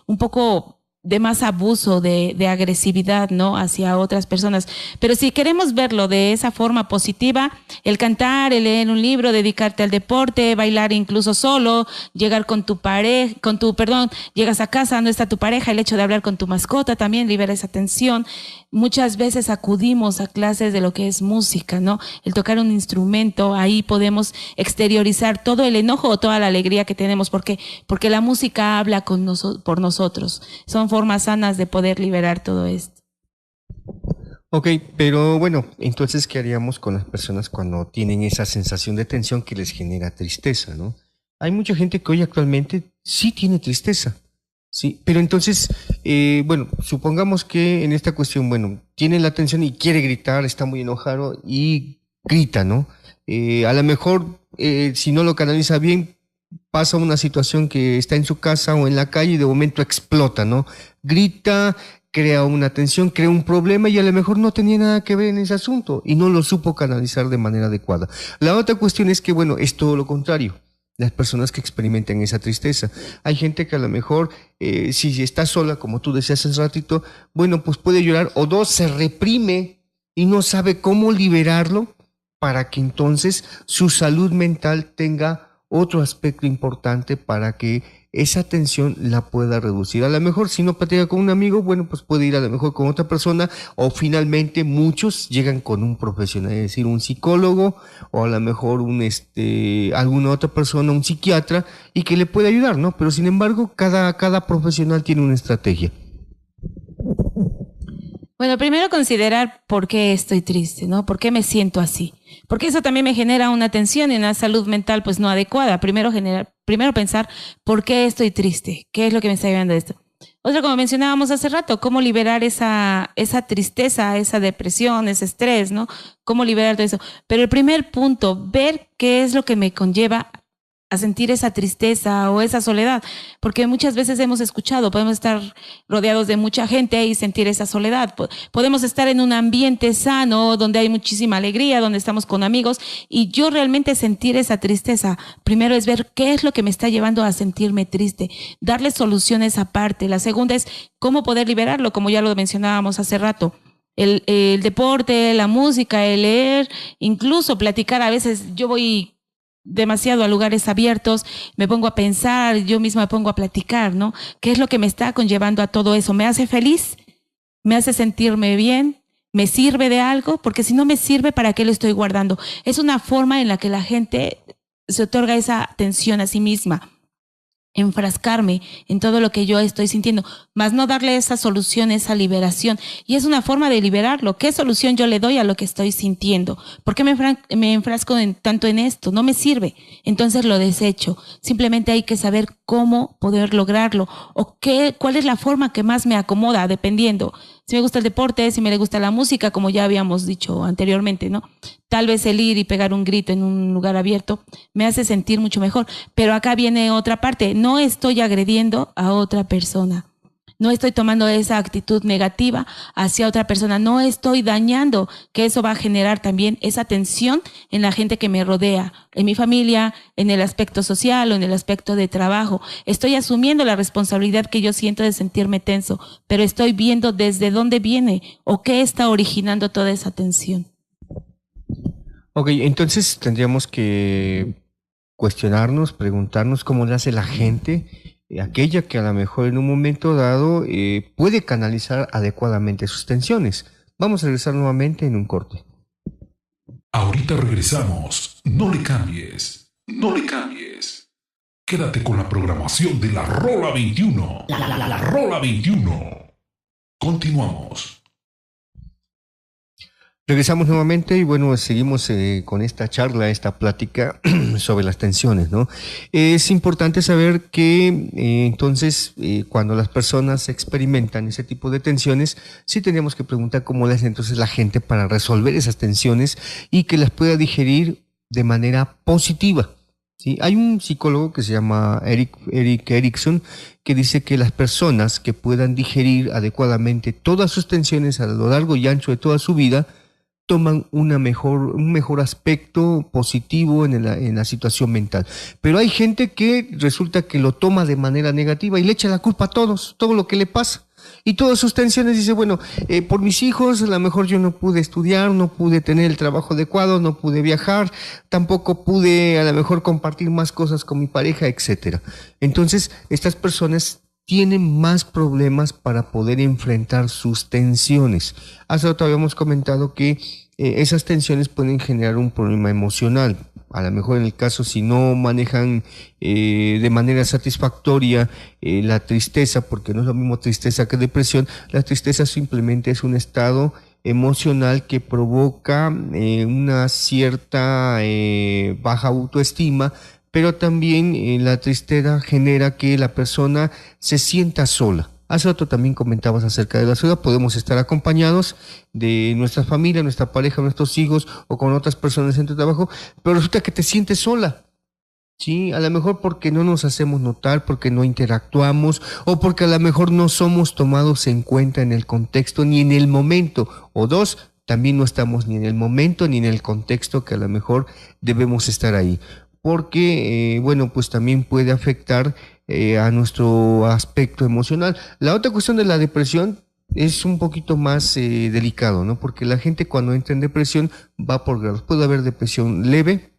un poco de más abuso, de agresividad, ¿no? Hacia otras personas. Pero si queremos verlo de esa forma positiva, el cantar, el leer un libro, dedicarte al deporte, bailar incluso solo, llegar con tu pareja, llegas a casa, no está tu pareja, el hecho de hablar con tu mascota también libera esa tensión. Muchas veces acudimos a clases de lo que es música, ¿no? El tocar un instrumento, ahí podemos exteriorizar todo el enojo o toda la alegría que tenemos, porque la música habla por nosotros. Son formas sanas de poder liberar todo esto. Ok, pero bueno, entonces, ¿qué haríamos con las personas cuando tienen esa sensación de tensión que les genera tristeza, ¿no? Hay mucha gente que hoy actualmente sí tiene tristeza. Sí, pero entonces, bueno, supongamos que en esta cuestión, bueno, tiene la tensión y quiere gritar, está muy enojado y grita, ¿no? A lo mejor, si no lo canaliza bien, pasa una situación que está en su casa o en la calle y de momento explota, ¿no? Grita, crea una tensión, crea un problema y a lo mejor no tenía nada que ver en ese asunto y no lo supo canalizar de manera adecuada. La otra cuestión es que, bueno, es todo lo contrario. Las personas que experimentan esa tristeza. Hay gente que a lo mejor, si está sola, como tú decías hace ratito, bueno, pues puede llorar, o dos, se reprime y no sabe cómo liberarlo para que entonces su salud mental tenga otro aspecto importante para que esa tensión la pueda reducir. A lo mejor si no platica con un amigo, bueno, pues puede ir a lo mejor con otra persona, o finalmente muchos llegan con un profesional, es decir, un psicólogo, o a lo mejor alguna otra persona, un psiquiatra, y que le puede ayudar, ¿no? Pero sin embargo, cada profesional tiene una estrategia. Bueno, primero considerar por qué estoy triste, ¿no? ¿Por qué me siento así? Porque eso también me genera una tensión y una salud mental pues no adecuada. Primero pensar por qué estoy triste, qué es lo que me está llevando a esto. Otra, como mencionábamos hace rato, cómo liberar esa tristeza, esa depresión, ese estrés, ¿no? Cómo liberar todo eso. Pero el primer punto, ver qué es lo que me conlleva a sentir esa tristeza o esa soledad, porque muchas veces hemos escuchado, podemos estar rodeados de mucha gente y sentir esa soledad, podemos estar en un ambiente sano, donde hay muchísima alegría, donde estamos con amigos, y yo realmente sentir esa tristeza, primero es ver qué es lo que me está llevando a sentirme triste, darle soluciones aparte. La segunda es cómo poder liberarlo, como ya lo mencionábamos hace rato. El deporte, la música, el leer, incluso platicar. A veces yo voy demasiado a lugares abiertos, me pongo a pensar, yo misma me pongo a platicar, ¿no? ¿Qué es lo que me está conllevando a todo eso? ¿Me hace feliz? ¿Me hace sentirme bien? ¿Me sirve de algo? Porque si no me sirve, ¿para qué lo estoy guardando? Es una forma en la que la gente se otorga esa atención a sí misma. Enfrascarme en todo lo que yo estoy sintiendo, más no darle esa solución, esa liberación. Y es una forma de liberarlo. ¿Qué solución yo le doy a lo que estoy sintiendo? ¿Por qué me enfrasco tanto en esto? No me sirve. Entonces lo desecho. Simplemente hay que saber cómo poder lograrlo o cuál es la forma que más me acomoda, dependiendo. Si me gusta el deporte, si me gusta la música, como ya habíamos dicho anteriormente, ¿no? Tal vez el ir y pegar un grito en un lugar abierto me hace sentir mucho mejor. Pero acá viene otra parte. No estoy agrediendo a otra persona. No estoy tomando esa actitud negativa hacia otra persona. No estoy dañando, que eso va a generar también esa tensión en la gente que me rodea, en mi familia, en el aspecto social o en el aspecto de trabajo. Estoy asumiendo la responsabilidad que yo siento de sentirme tenso, pero estoy viendo desde dónde viene o qué está originando toda esa tensión. Ok, entonces tendríamos que cuestionarnos, preguntarnos cómo le hace la gente, aquella que a lo mejor en un momento dado puede canalizar adecuadamente sus tensiones. Vamos a regresar nuevamente en un corte. Ahorita regresamos. No le cambies. No le cambies. Quédate con la programación de la Rola 21. La Rola 21. Continuamos. Regresamos nuevamente y bueno, seguimos con esta charla, esta plática sobre las tensiones, ¿no? Es importante saber que entonces cuando las personas experimentan ese tipo de tensiones, sí tenemos que preguntar cómo le hace entonces la gente para resolver esas tensiones y que las pueda digerir de manera positiva. ¿Sí? Hay un psicólogo que se llama Erik Erikson que dice que las personas que puedan digerir adecuadamente todas sus tensiones a lo largo y ancho de toda su vida toman un mejor aspecto positivo en la situación mental. Pero hay gente que resulta que lo toma de manera negativa y le echa la culpa a todos, todo lo que le pasa. Y todas sus tensiones dice, bueno, por mis hijos a lo mejor yo no pude estudiar, no pude tener el trabajo adecuado, no pude viajar, tampoco pude a lo mejor compartir más cosas con mi pareja, etcétera. Entonces, estas personas tienen más problemas para poder enfrentar sus tensiones. Hace rato habíamos comentado que esas tensiones pueden generar un problema emocional. A lo mejor en el caso si no manejan de manera satisfactoria la tristeza, porque no es lo mismo tristeza que depresión, la tristeza simplemente es un estado emocional que provoca una cierta baja autoestima, pero también la tristeza genera que la persona se sienta sola. Hace rato también comentabas acerca de la soledad. Podemos estar acompañados de nuestra familia, nuestra pareja, nuestros hijos o con otras personas en tu trabajo, pero resulta que te sientes sola. Sí, a lo mejor porque no nos hacemos notar, porque no interactuamos o porque a lo mejor no somos tomados en cuenta en el contexto ni en el momento. O dos, también no estamos ni en el momento ni en el contexto que a lo mejor debemos estar ahí. Porque, bueno, pues también puede afectar a nuestro aspecto emocional. La otra cuestión de la depresión es un poquito más delicado, ¿no? Porque la gente cuando entra en depresión va por grados. Puede haber depresión leve,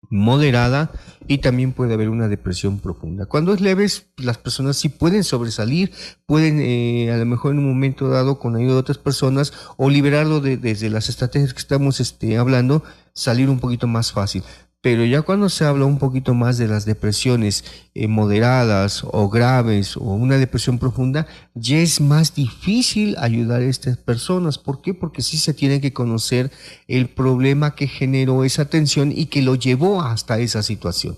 moderada y también puede haber una depresión profunda. Cuando es leve, las personas sí pueden sobresalir, pueden a lo mejor en un momento dado con ayuda de otras personas o liberarlo desde las estrategias que estamos hablando, salir un poquito más fácil. Pero ya cuando se habla un poquito más de las depresiones moderadas o graves o una depresión profunda, ya es más difícil ayudar a estas personas. ¿Por qué? Porque sí se tiene que conocer el problema que generó esa tensión y que lo llevó hasta esa situación,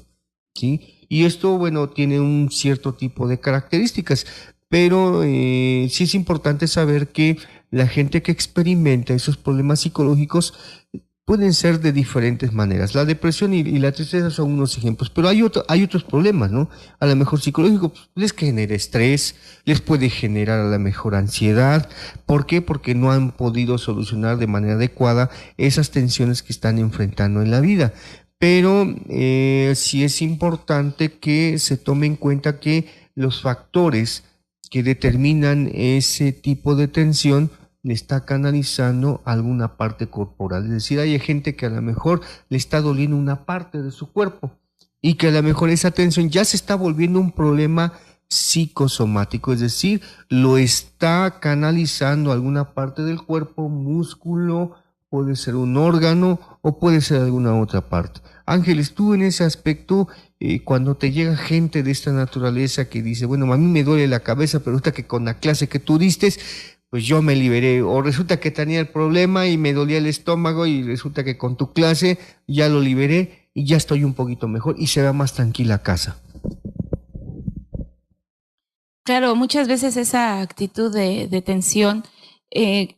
¿sí? Y esto, bueno, tiene un cierto tipo de características, pero sí es importante saber que la gente que experimenta esos problemas psicológicos pueden ser de diferentes maneras. La depresión y la tristeza son unos ejemplos, pero hay otros problemas, ¿no? A lo mejor psicológico les genera estrés, les puede generar a lo mejor ansiedad. ¿Por qué? Porque no han podido solucionar de manera adecuada esas tensiones que están enfrentando en la vida. Pero sí es importante que se tome en cuenta que los factores que determinan ese tipo de tensión le está canalizando alguna parte corporal. Es decir, hay gente que a lo mejor le está doliendo una parte de su cuerpo y que a lo mejor esa tensión ya se está volviendo un problema psicosomático, es decir, lo está canalizando alguna parte del cuerpo, músculo, puede ser un órgano o puede ser alguna otra parte. Ángeles, tú en ese aspecto, cuando te llega gente de esta naturaleza que dice, bueno, a mí me duele la cabeza, pero resulta que con la clase que tú diste, pues yo me liberé, o resulta que tenía el problema y me dolía el estómago y resulta que con tu clase ya lo liberé y ya estoy un poquito mejor y se va más tranquila a casa. Claro, muchas veces esa actitud de tensión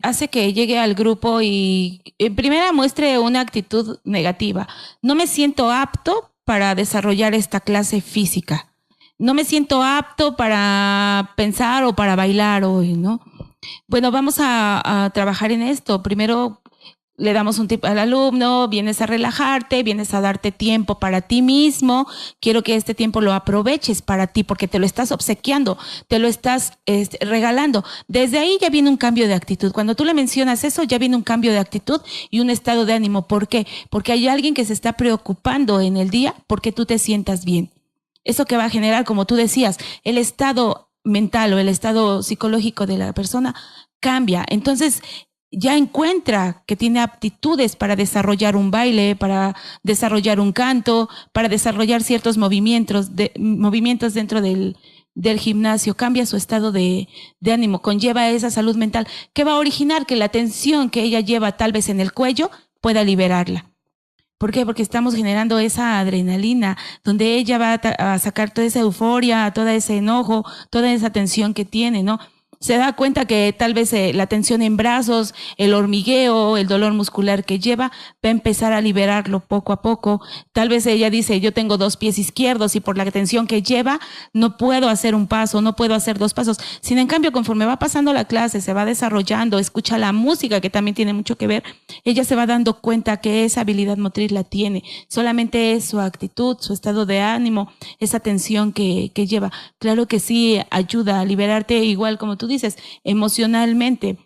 hace que llegue al grupo y en primera muestre una actitud negativa. No me siento apto para desarrollar esta clase física. No me siento apto para pensar o para bailar hoy, ¿no? Bueno, vamos a trabajar en esto. Primero le damos un tip al alumno, vienes a relajarte, vienes a darte tiempo para ti mismo. Quiero que este tiempo lo aproveches para ti porque te lo estás obsequiando, te lo estás regalando. Desde ahí ya viene un cambio de actitud. Cuando tú le mencionas eso, ya viene un cambio de actitud y un estado de ánimo. ¿Por qué? Porque hay alguien que se está preocupando en el día porque tú te sientas bien. Eso que va a generar, como tú decías, el estado mental o el estado psicológico de la persona cambia. Entonces ya encuentra que tiene aptitudes para desarrollar un baile, para desarrollar un canto, para desarrollar ciertos movimientos dentro del del gimnasio, cambia su estado de ánimo, conlleva esa salud mental, que va a originar que la tensión que ella lleva tal vez en el cuello pueda liberarla. ¿Por qué? Porque estamos generando esa adrenalina, donde ella va a sacar toda esa euforia, todo ese enojo, toda esa tensión que tiene, ¿no? Se da cuenta que tal vez la tensión en brazos, el hormigueo, el dolor muscular que lleva, va a empezar a liberarlo poco a poco. Tal vez ella dice, yo tengo 2 pies izquierdos y por la tensión que lleva no puedo hacer un paso, no puedo hacer 2 pasos. Sin en cambio, conforme va pasando la clase, se va desarrollando, escucha la música, que también tiene mucho que ver, ella se va dando cuenta que esa habilidad motriz la tiene. Solamente es su actitud, su estado de ánimo, esa tensión que lleva. Claro que sí ayuda a liberarte, igual como tú dices, emocionalmente.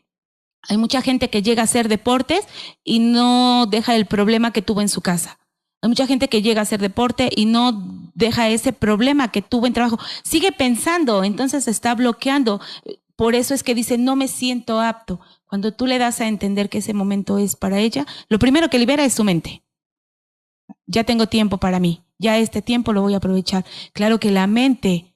Hay mucha gente que llega a hacer deportes y no deja el problema que tuvo en su casa. Hay mucha gente que llega a hacer deporte y no deja ese problema que tuvo en trabajo. Sigue pensando, entonces está bloqueando. Por eso es que dice, no me siento apto. Cuando tú le das a entender que ese momento es para ella, lo primero que libera es su mente. Ya tengo tiempo para mí, ya este tiempo lo voy a aprovechar. Claro que la mente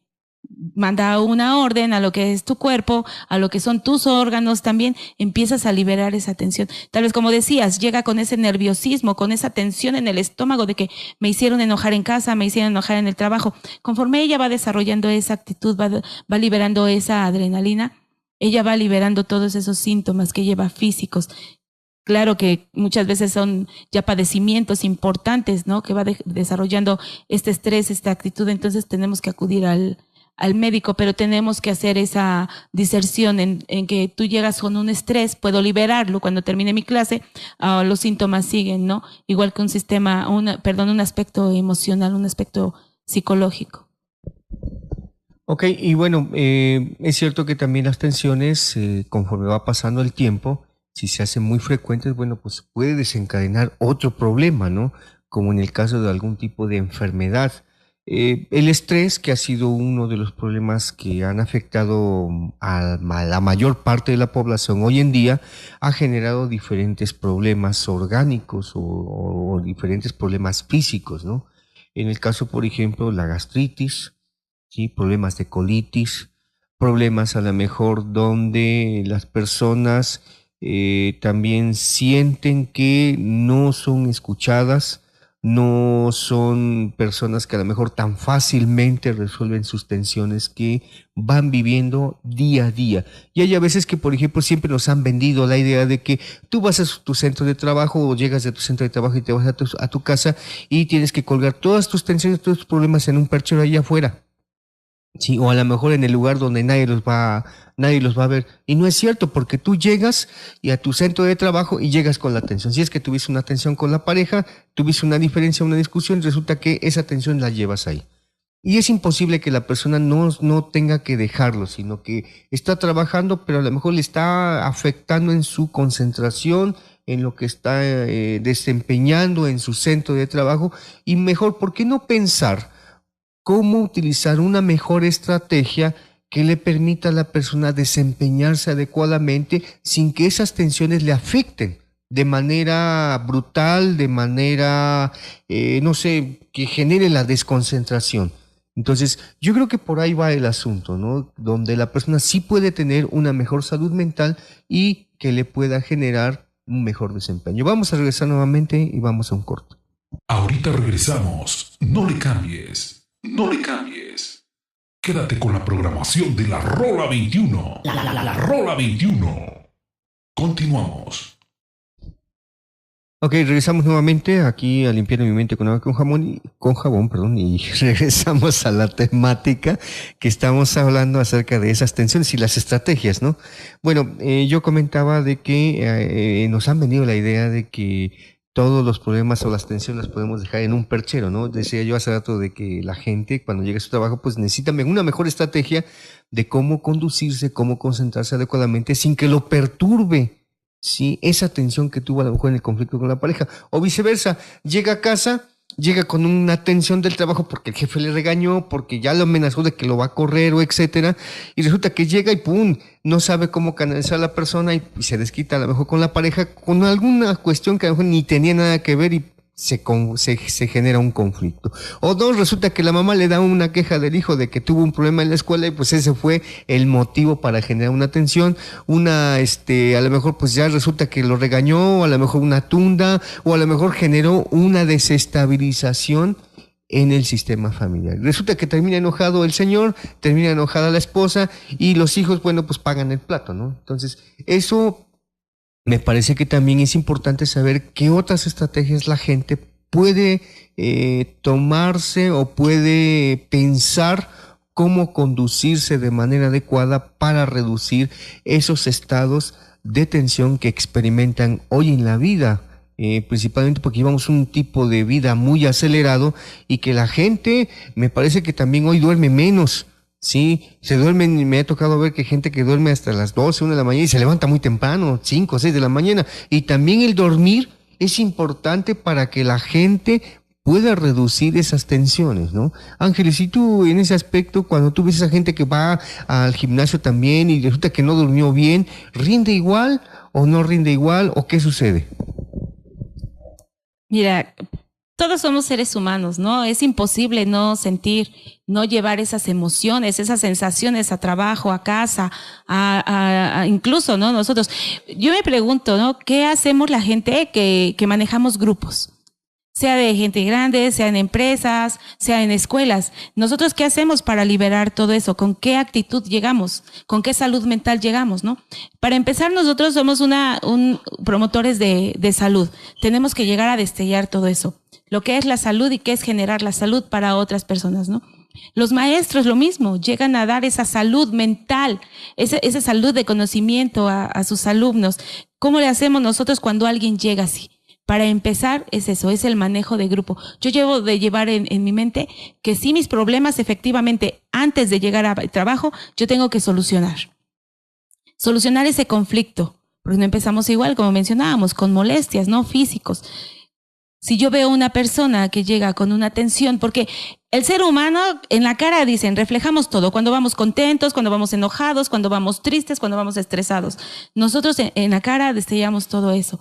manda una orden a lo que es tu cuerpo, a lo que son tus órganos también, empiezas a liberar esa tensión. Tal vez, como decías, llega con ese nerviosismo, con esa tensión en el estómago de que me hicieron enojar en casa, me hicieron enojar en el trabajo. Conforme ella va desarrollando esa actitud, va liberando esa adrenalina, ella va liberando todos esos síntomas que lleva físicos. Claro que muchas veces son ya padecimientos importantes, ¿no? Que va desarrollando este estrés, esta actitud, entonces tenemos que acudir al médico, pero tenemos que hacer esa diserción en que tú llegas con un estrés, puedo liberarlo cuando termine mi clase, los síntomas siguen, ¿no? Igual que un aspecto emocional, un aspecto psicológico. Ok, y bueno, es cierto que también las tensiones, conforme va pasando el tiempo, si se hacen muy frecuentes, bueno, pues puede desencadenar otro problema, ¿no? Como en el caso de algún tipo de enfermedad. El estrés, que ha sido uno de los problemas que han afectado a la mayor parte de la población hoy en día, ha generado diferentes problemas orgánicos o diferentes problemas físicos, ¿no? En el caso, por ejemplo, la gastritis, ¿sí? Problemas de colitis, problemas a lo mejor donde las personas también sienten que no son escuchadas, no son personas que a lo mejor tan fácilmente resuelven sus tensiones que van viviendo día a día. Y hay a veces que, por ejemplo, siempre nos han vendido la idea de que tú vas a tu centro de trabajo o llegas de tu centro de trabajo y te vas a tu casa y tienes que colgar todas tus tensiones, todos tus problemas en un perchero allá afuera. Sí, o a lo mejor en el lugar donde nadie los va a ver. Y no es cierto, porque tú llegas a tu centro de trabajo y llegas con la tensión. Si es que tuviste una tensión con la pareja, tuviste una diferencia, una discusión, resulta que esa tensión la llevas ahí. Y es imposible que la persona no tenga que dejarlo, sino que está trabajando, pero a lo mejor le está afectando en su concentración, en lo que está desempeñando en su centro de trabajo. Y mejor, ¿por qué no pensar cómo utilizar una mejor estrategia que le permita a la persona desempeñarse adecuadamente sin que esas tensiones le afecten de manera brutal, de manera, que genere la desconcentración? Entonces, yo creo que por ahí va el asunto, ¿no? Donde la persona sí puede tener una mejor salud mental y que le pueda generar un mejor desempeño. Vamos a regresar nuevamente y vamos a un corte. Ahorita regresamos. No le cambies. No le cambies. Quédate con la programación de la Rola 21. La Rola 21. Continuamos. Ok, regresamos nuevamente aquí a Limpiar mi mente con agua con jabón, y regresamos a la temática que estamos hablando acerca de esas tensiones y las estrategias, ¿no? Bueno, yo comentaba de que nos han venido la idea de que todos los problemas o las tensiones las podemos dejar en un perchero, ¿no? Decía yo hace rato de que la gente cuando llega a su trabajo pues necesita una mejor estrategia de cómo conducirse, cómo concentrarse adecuadamente sin que lo perturbe, ¿sí? Esa tensión que tuvo a lo mejor en el conflicto con la pareja. O viceversa, llega a casa, llega con una tensión del trabajo porque el jefe le regañó, porque ya lo amenazó de que lo va a correr o etcétera, y resulta que llega y ¡pum!, no sabe cómo canalizar a la persona y se desquita a lo mejor con la pareja, con alguna cuestión que a lo mejor ni tenía nada que ver y se genera un conflicto. O dos, resulta que la mamá le da una queja del hijo de que tuvo un problema en la escuela y pues ese fue el motivo para generar una tensión, a lo mejor pues ya resulta que lo regañó, o a lo mejor una tunda, o a lo mejor generó una desestabilización en el sistema familiar. Resulta que termina enojado el señor, termina enojada la esposa y los hijos, bueno, pues pagan el plato, ¿no? Entonces, eso me parece que también es importante saber qué otras estrategias la gente puede tomarse o puede pensar cómo conducirse de manera adecuada para reducir esos estados de tensión que experimentan hoy en la vida. Principalmente porque llevamos un tipo de vida muy acelerado y que la gente, me parece que también hoy duerme menos, ¿sí? Se duermen, me ha tocado ver que hay gente que duerme hasta las 12, 1 de la mañana y se levanta muy temprano, 5, 6 de la mañana. Y también el dormir es importante para que la gente pueda reducir esas tensiones, ¿no? Ángeles, y tú en ese aspecto, cuando tú ves a esa gente que va al gimnasio también y resulta que no durmió bien, ¿rinde igual o no rinde igual o qué sucede? Mira, todos somos seres humanos, ¿no? Es imposible no sentir, no llevar esas emociones, esas sensaciones a trabajo, a casa, incluso, ¿no? Nosotros, yo me pregunto, ¿no? ¿Qué hacemos la gente que manejamos grupos? Sea de gente grande, sea en empresas, sea en escuelas. ¿Nosotros qué hacemos para liberar todo eso? ¿Con qué actitud llegamos? ¿Con qué salud mental llegamos, no? Para empezar, nosotros somos promotores de salud. Tenemos que llegar a destellar todo eso. Lo que es la salud y qué es generar la salud para otras personas, ¿no? Los maestros, lo mismo, llegan a dar esa salud mental, esa salud de conocimiento a sus alumnos. ¿Cómo le hacemos nosotros cuando alguien llega así? Para empezar, es eso, es el manejo de grupo. Yo llevar en mi mente que sí mis problemas, efectivamente, antes de llegar al trabajo, yo tengo que solucionar ese conflicto. Porque no empezamos igual, como mencionábamos, con molestias, ¿no? Físicos. Si yo veo una persona que llega con una tensión, porque el ser humano en la cara dicen, reflejamos todo, cuando vamos contentos, cuando vamos enojados, cuando vamos tristes, cuando vamos estresados. Nosotros en la cara destellamos todo eso.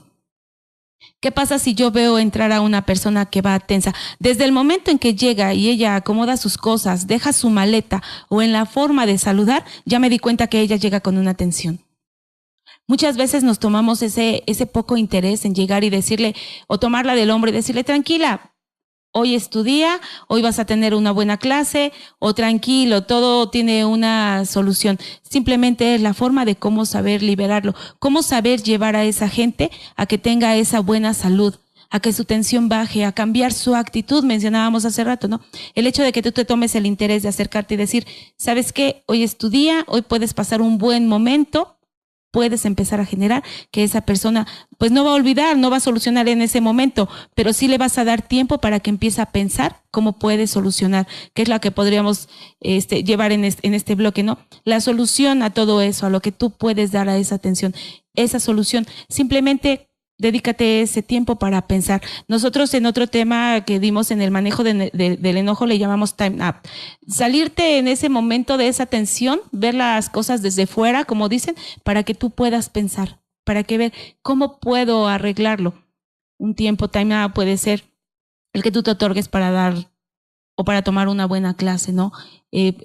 ¿Qué pasa si yo veo entrar a una persona que va tensa? Desde el momento en que llega y ella acomoda sus cosas, deja su maleta o en la forma de saludar, ya me di cuenta que ella llega con una tensión. Muchas veces nos tomamos ese poco interés en llegar y decirle, o tomarla del hombro y decirle, tranquila, hoy es tu día, hoy vas a tener una buena clase, o tranquilo, todo tiene una solución. Simplemente es la forma de cómo saber liberarlo, cómo saber llevar a esa gente a que tenga esa buena salud, a que su tensión baje, a cambiar su actitud, mencionábamos hace rato, ¿no? El hecho de que tú te tomes el interés de acercarte y decir, ¿sabes qué? Hoy es tu día, hoy puedes pasar un buen momento, puedes empezar a generar que esa persona pues no va a olvidar, no va a solucionar en ese momento, pero sí le vas a dar tiempo para que empiece a pensar cómo puede solucionar, que es lo que podríamos llevar en este bloque, ¿no? La solución a todo eso, a lo que tú puedes dar a esa atención, esa solución, simplemente dedícate ese tiempo para pensar. Nosotros en otro tema que dimos en el manejo del enojo le llamamos time up. Salirte en ese momento de esa tensión, ver las cosas desde fuera, como dicen, para que tú puedas pensar, para que ver cómo puedo arreglarlo. Un tiempo time up puede ser el que tú te otorgues para dar o para tomar una buena clase, ¿no?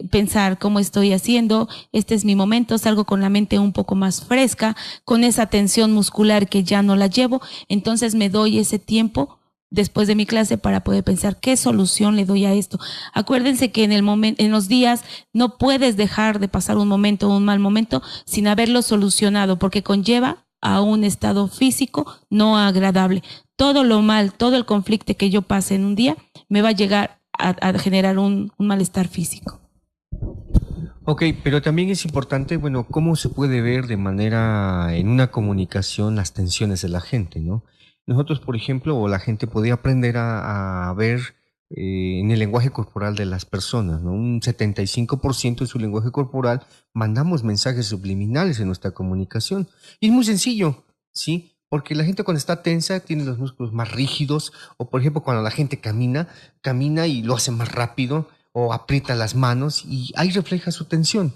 Pensar cómo estoy haciendo, este es mi momento, salgo con la mente un poco más fresca, con esa tensión muscular que ya no la llevo, entonces me doy ese tiempo después de mi clase para poder pensar qué solución le doy a esto. Acuérdense que en los días no puedes dejar de pasar un momento o un mal momento sin haberlo solucionado, porque conlleva a un estado físico no agradable. Todo lo mal, todo el conflicto que yo pase en un día me va a llegar a generar un malestar físico. Ok, pero también es importante, bueno, cómo se puede ver de manera en una comunicación las tensiones de la gente, ¿no? Nosotros, por ejemplo, o la gente podía aprender a ver en el lenguaje corporal de las personas, ¿no? Un 75% de su lenguaje corporal mandamos mensajes subliminales en nuestra comunicación. Y es muy sencillo, ¿sí? Porque la gente cuando está tensa tiene los músculos más rígidos, o por ejemplo cuando la gente camina y lo hace más rápido, o aprieta las manos y ahí refleja su tensión.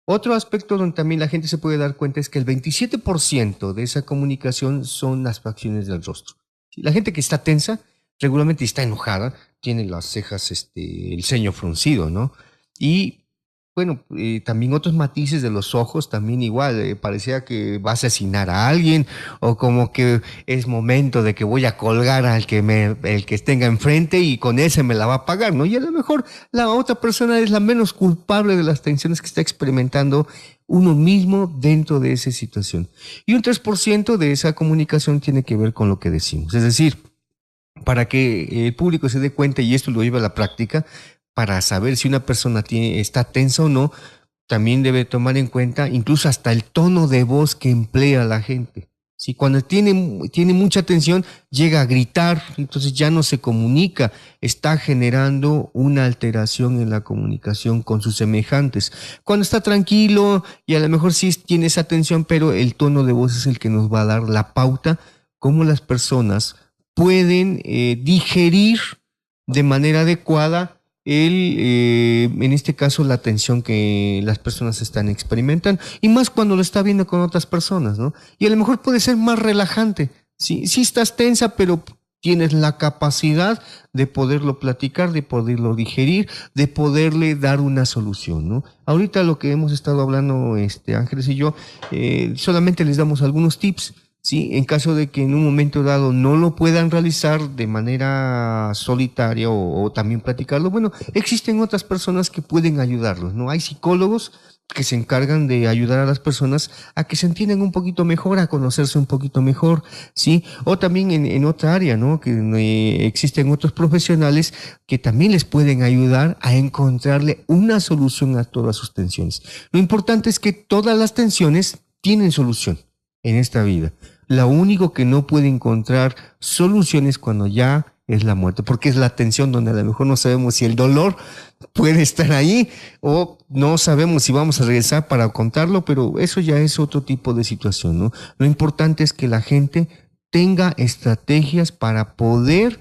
Otro aspecto donde también la gente se puede dar cuenta es que el 27% de esa comunicación son las facciones del rostro. La gente que está tensa regularmente está enojada, tiene las cejas, el ceño fruncido, ¿no? Y bueno, también otros matices de los ojos, también igual, parecía que va a asesinar a alguien, o como que es momento de que voy a colgar al el que tenga enfrente y con ese me la va a pagar, ¿no? Y a lo mejor la otra persona es la menos culpable de las tensiones que está experimentando uno mismo dentro de esa situación. Y un 3% de esa comunicación tiene que ver con lo que decimos. Es decir, para que el público se dé cuenta, y esto lo lleva a la práctica, para saber si una persona está tensa o no, también debe tomar en cuenta incluso hasta el tono de voz que emplea la gente. Si cuando tiene mucha tensión llega a gritar, entonces ya no se comunica, está generando una alteración en la comunicación con sus semejantes. Cuando está tranquilo y a lo mejor sí tiene esa tensión, pero el tono de voz es el que nos va a dar la pauta cómo las personas pueden digerir de manera adecuada en este caso la tensión que las personas están experimentando, y más cuando lo está viendo con otras personas, ¿no? Y a lo mejor puede ser más relajante. Sí estás tensa, pero tienes la capacidad de poderlo platicar, de poderlo digerir, de poderle dar una solución, ¿no? Ahorita lo que hemos estado hablando, Ángeles y yo, solamente les damos algunos tips. Sí, en caso de que en un momento dado no lo puedan realizar de manera solitaria o también platicarlo, bueno, existen otras personas que pueden ayudarlos, ¿no? Hay psicólogos que se encargan de ayudar a las personas a que se entiendan un poquito mejor, a conocerse un poquito mejor, ¿sí? O también en otra área, ¿no? Que existen otros profesionales que también les pueden ayudar a encontrarle una solución a todas sus tensiones. Lo importante es que todas las tensiones tienen solución en esta vida. Lo único que no puede encontrar soluciones cuando ya es la muerte, porque es la tensión donde a lo mejor no sabemos si el dolor puede estar ahí o no sabemos si vamos a regresar para contarlo, pero eso ya es otro tipo de situación, ¿no? Lo importante es que la gente tenga estrategias para poder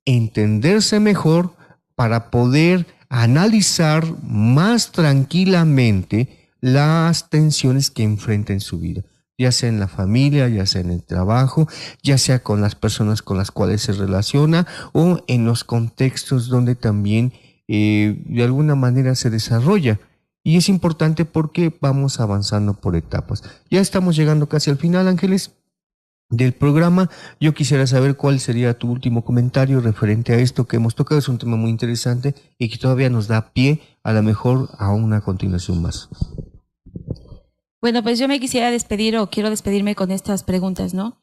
entenderse mejor, para poder analizar más tranquilamente las tensiones que enfrenta en su vida, ya sea en la familia, ya sea en el trabajo, ya sea con las personas con las cuales se relaciona o en los contextos donde también de alguna manera se desarrolla. Y es importante porque vamos avanzando por etapas. Ya estamos llegando casi al final, Ángeles, del programa. Yo quisiera saber cuál sería tu último comentario referente a esto que hemos tocado. Es un tema muy interesante y que todavía nos da pie a lo mejor a una continuación más. Bueno, pues yo me quisiera despedir o quiero despedirme con estas preguntas, ¿no?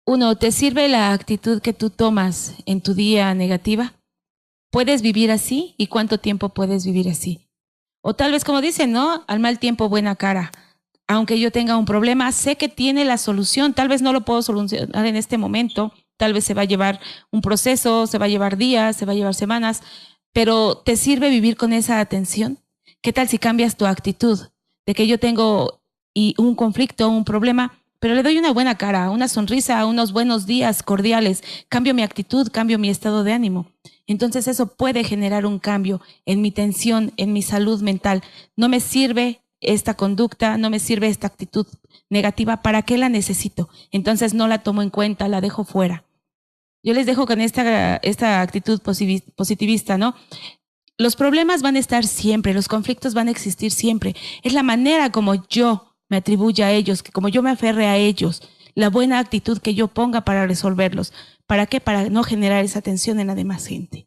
1, ¿te sirve la actitud que tú tomas en tu día negativa? ¿Puedes vivir así? ¿Y cuánto tiempo puedes vivir así? O tal vez como dicen, ¿no? Al mal tiempo, buena cara. Aunque yo tenga un problema, sé que tiene la solución. Tal vez no lo puedo solucionar en este momento. Tal vez se va a llevar un proceso, se va a llevar días, se va a llevar semanas. Pero ¿te sirve vivir con esa atención? ¿Qué tal si cambias tu actitud? De que yo tengo un conflicto, un problema, pero le doy una buena cara, una sonrisa, unos buenos días cordiales, cambio mi actitud, cambio mi estado de ánimo. Entonces eso puede generar un cambio en mi tensión, en mi salud mental. No me sirve esta conducta, no me sirve esta actitud negativa, ¿para qué la necesito? Entonces no la tomo en cuenta, la dejo fuera. Yo les dejo con esta actitud positivista, ¿no? Los problemas van a estar siempre, los conflictos van a existir siempre. Es la manera como yo me atribuya a ellos, como yo me aferre a ellos, la buena actitud que yo ponga para resolverlos. ¿Para qué? Para no generar esa tensión en la demás gente.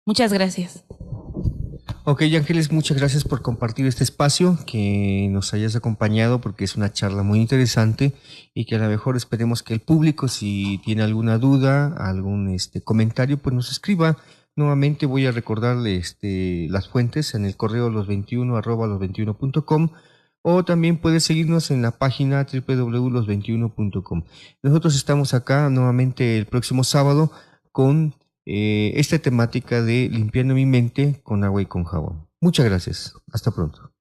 Muchas gracias. Ok, Ángeles, muchas gracias por compartir este espacio, que nos hayas acompañado, porque es una charla muy interesante y que a lo mejor esperemos que el público, si tiene alguna duda, algún comentario, pues nos escriba. Nuevamente voy a recordarle las fuentes en el correo los21@los21.com, o también puede seguirnos en la página www.los21.com. Nosotros estamos acá nuevamente el próximo sábado con esta temática de limpiando mi mente con agua y con jabón. Muchas gracias. Hasta pronto.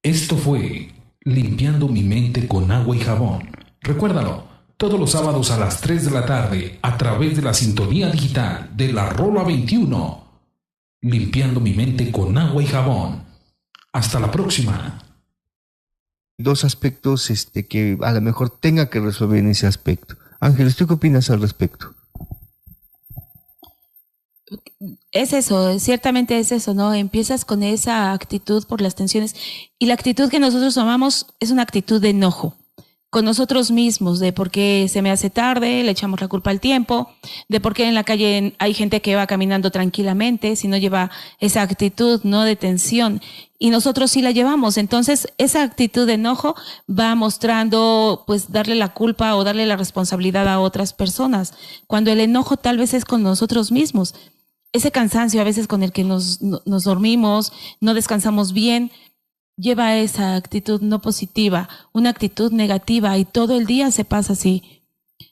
Esto fue Limpiando mi mente con agua y jabón. Recuérdalo, todos los sábados a las 3 de la tarde a través de la sintonía digital de la Rola 21. Limpiando mi mente con agua y jabón. Hasta la próxima. Dos aspectos que a lo mejor tenga que resolver en ese aspecto. Ángeles, ¿tú qué opinas al respecto? Es eso, ciertamente es eso, ¿no? Empiezas con esa actitud por las tensiones y la actitud que nosotros tomamos es una actitud de enojo con nosotros mismos, de por qué se me hace tarde, le echamos la culpa al tiempo, de por qué en la calle hay gente que va caminando tranquilamente, si no lleva esa actitud, ¿no? De tensión, y nosotros sí la llevamos. Entonces, esa actitud de enojo va mostrando, pues, darle la culpa o darle la responsabilidad a otras personas, cuando el enojo tal vez es con nosotros mismos. Ese cansancio a veces con el que nos dormimos, no descansamos bien, lleva a esa actitud no positiva, una actitud negativa, y todo el día se pasa así.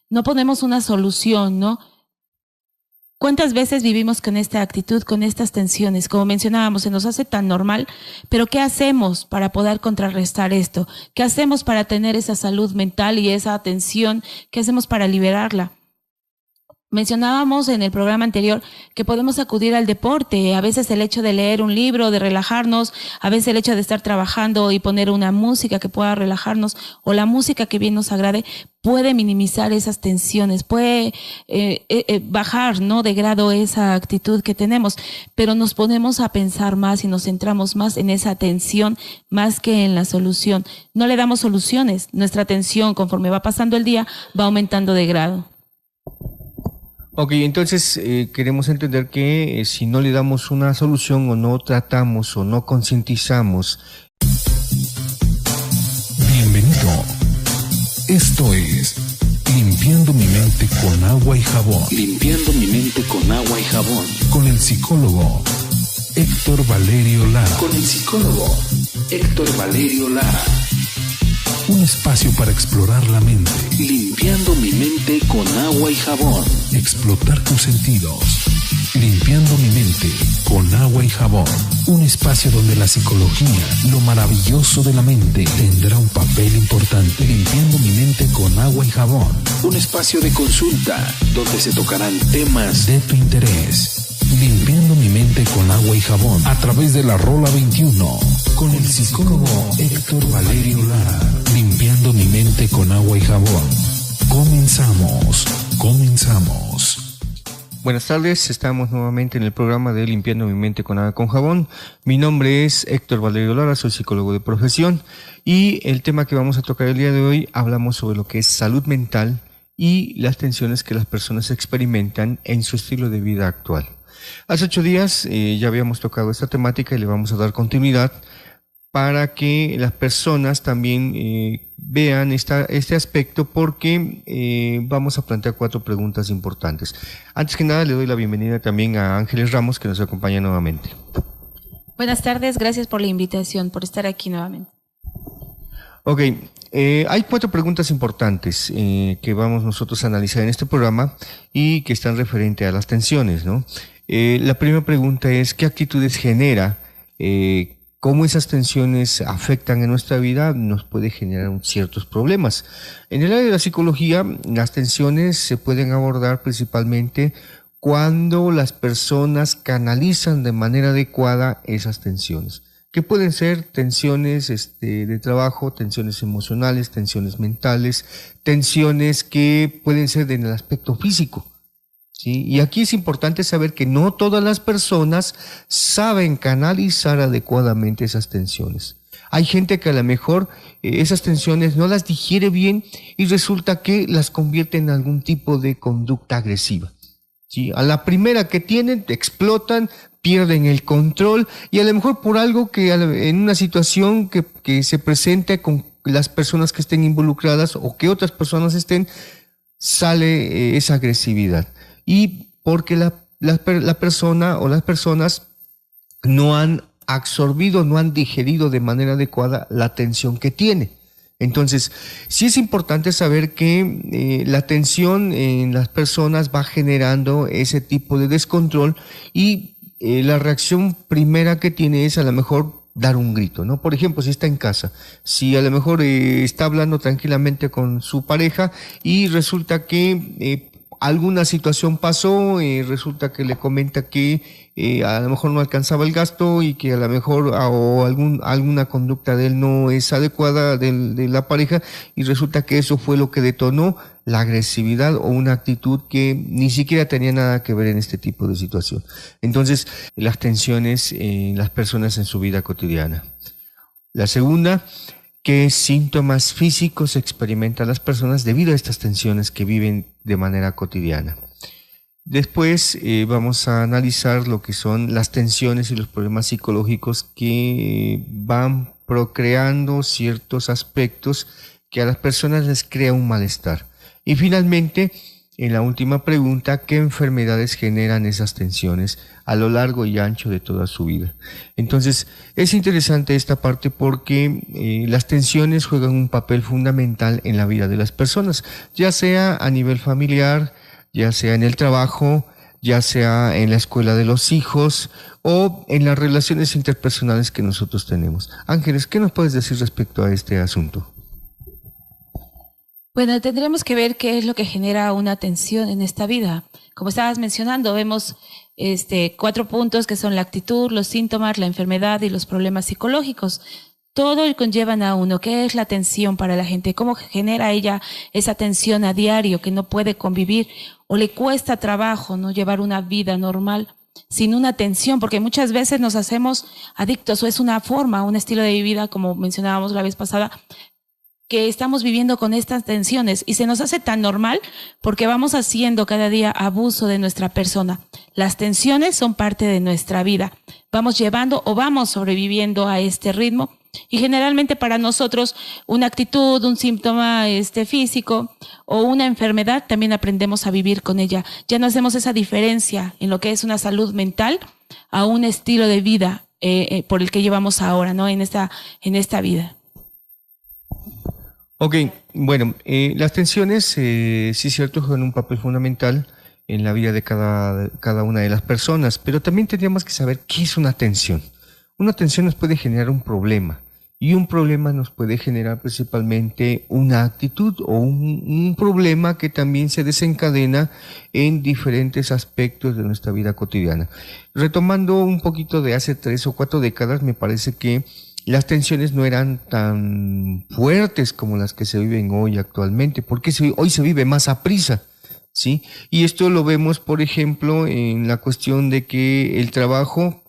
No ponemos una solución, ¿no? ¿Cuántas veces vivimos con esta actitud, con estas tensiones? Como mencionábamos, se nos hace tan normal, pero ¿qué hacemos para poder contrarrestar esto? ¿Qué hacemos para tener esa salud mental y esa atención? ¿Qué hacemos para liberarla? Mencionábamos en el programa anterior que podemos acudir al deporte, a veces el hecho de leer un libro, de relajarnos, a veces el hecho de estar trabajando y poner una música que pueda relajarnos, o la música que bien nos agrade, puede minimizar esas tensiones, puede bajar, ¿no?, de grado esa actitud que tenemos, pero nos ponemos a pensar más y nos centramos más en esa tensión más que en la solución. No le damos soluciones, nuestra tensión conforme va pasando el día va aumentando de grado. Ok, entonces queremos entender que si no le damos una solución o no tratamos o no concientizamos. Bienvenido. Esto es Limpiando mi mente con agua y jabón. Limpiando mi mente con agua y jabón. Con el psicólogo Héctor Valerio Lara. Con el psicólogo Héctor Valerio Lara. Un espacio para explorar la mente. Limpiando mi mente con agua y jabón. Explotar tus sentidos. Limpiando mi mente con agua y jabón. Un espacio donde la psicología, lo maravilloso de la mente, tendrá un papel importante. Limpiando mi mente con agua y jabón. Un espacio de consulta donde se tocarán temas de tu interés. Limpiando mi mente con agua y jabón a través de la Rola 21 con el psicólogo Héctor Valerio Lara. Limpiando mi mente con agua y jabón. Comenzamos. Buenas tardes, estamos nuevamente en el programa de Limpiando mi mente con agua con jabón. Mi nombre es Héctor Valerio Lara, soy psicólogo de profesión, y el tema que vamos a tocar el día de hoy, hablamos sobre lo que es salud mental y las tensiones que las personas experimentan en su estilo de vida actual. Hace 8 días ya habíamos tocado esta temática y le vamos a dar continuidad para que las personas también vean este aspecto, porque vamos a plantear 4 preguntas importantes. Antes que nada, le doy la bienvenida también a Ángeles Ramos, que nos acompaña nuevamente. Buenas tardes, gracias por la invitación, por estar aquí nuevamente. Ok, hay 4 preguntas importantes que vamos nosotros a analizar en este programa y que están referentes a las tensiones, ¿no? La primera pregunta es, ¿qué actitudes genera? ¿Cómo esas tensiones afectan en nuestra vida? Nos puede generar ciertos problemas. En el área de la psicología, las tensiones se pueden abordar principalmente cuando las personas canalizan de manera adecuada esas tensiones, que pueden ser tensiones de trabajo, tensiones emocionales, tensiones mentales, tensiones que pueden ser en el aspecto físico. ¿Sí? Y aquí es importante saber que no todas las personas saben canalizar adecuadamente esas tensiones. Hay gente que a lo mejor esas tensiones no las digiere bien y resulta que las convierte en algún tipo de conducta agresiva. ¿Sí? A la primera que tienen, explotan, pierden el control, y a lo mejor por algo que en una situación que se presente con las personas que estén involucradas o que otras personas estén, sale esa agresividad. Y porque la persona o las personas no han absorbido, no han digerido de manera adecuada la tensión que tiene. Entonces, sí es importante saber que la tensión en las personas va generando ese tipo de descontrol, y la reacción primera que tiene es a lo mejor dar un grito, ¿no? Por ejemplo, si está en casa, si a lo mejor está hablando tranquilamente con su pareja y resulta que alguna situación pasó, resulta que le comenta que a lo mejor no alcanzaba el gasto y que a lo mejor alguna conducta de él no es adecuada de la pareja, y resulta que eso fue lo que detonó la agresividad o una actitud que ni siquiera tenía nada que ver en este tipo de situación. Entonces, las tensiones en las personas en su vida cotidiana. La segunda, ¿qué síntomas físicos experimentan las personas debido a estas tensiones que viven de manera cotidiana? Después vamos a analizar lo que son las tensiones y los problemas psicológicos que van procreando ciertos aspectos que a las personas les crea un malestar. Y finalmente, en la última pregunta, ¿qué enfermedades generan esas tensiones a lo largo y ancho de toda su vida? Entonces, es interesante esta parte porque las tensiones juegan un papel fundamental en la vida de las personas, ya sea a nivel familiar, ya sea en el trabajo, ya sea en la escuela de los hijos o en las relaciones interpersonales que nosotros tenemos. Ángeles, ¿qué nos puedes decir respecto a este asunto? Bueno, tendremos que ver qué es lo que genera una tensión en esta vida. Como estabas mencionando, vemos 4 puntos que son la actitud, los síntomas, la enfermedad y los problemas psicológicos. Todo conllevan a uno. ¿Qué es la tensión para la gente? ¿Cómo genera ella esa tensión a diario que no puede convivir o le cuesta trabajo no llevar una vida normal sin una tensión? Porque muchas veces nos hacemos adictos o es una forma, un estilo de vida, como mencionábamos la vez pasada, que estamos viviendo con estas tensiones y se nos hace tan normal porque vamos haciendo cada día abuso de nuestra persona. Las tensiones son parte de nuestra vida. Vamos llevando o vamos sobreviviendo a este ritmo y generalmente para nosotros una actitud, un síntoma físico o una enfermedad también aprendemos a vivir con ella. Ya no hacemos esa diferencia en lo que es una salud mental a un estilo de vida por el que llevamos ahora, ¿no? En esta vida. Ok, bueno, las tensiones sí es cierto juegan un papel fundamental en la vida de cada una de las personas, pero también tendríamos que saber qué es una tensión. Una tensión nos puede generar un problema y un problema nos puede generar principalmente una actitud o un problema que también se desencadena en diferentes aspectos de nuestra vida cotidiana. Retomando un poquito de hace 3 o 4 décadas, me parece que las tensiones no eran tan fuertes como las que se viven hoy actualmente, porque hoy se vive más a prisa, ¿sí? Y esto lo vemos, por ejemplo, en la cuestión de que el trabajo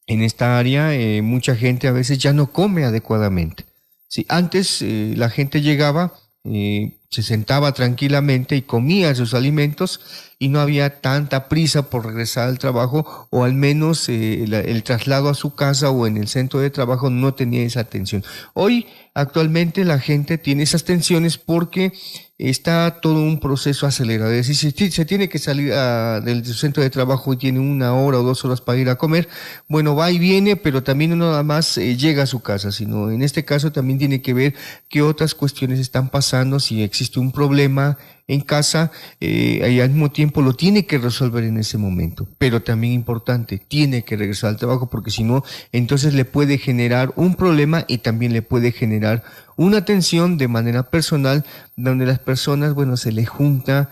en esta área, mucha gente a veces ya no come adecuadamente, ¿sí? Antes la gente llegaba, se sentaba tranquilamente y comía sus alimentos y no había tanta prisa por regresar al trabajo, o al menos el traslado a su casa o en el centro de trabajo no tenía esa tensión. Hoy, actualmente, la gente tiene esas tensiones porque está todo un proceso acelerado. Es decir, si se tiene que salir del centro de trabajo y tiene 1 hora o 2 horas para ir a comer, bueno, va y viene, pero también no nada más llega a su casa, sino en este caso también tiene que ver qué otras cuestiones están pasando, si existe un problema en casa, y al mismo tiempo lo tiene que resolver en ese momento, pero también importante, tiene que regresar al trabajo, porque si no, entonces le puede generar un problema y también le puede generar una tensión de manera personal, donde las personas, bueno, se les junta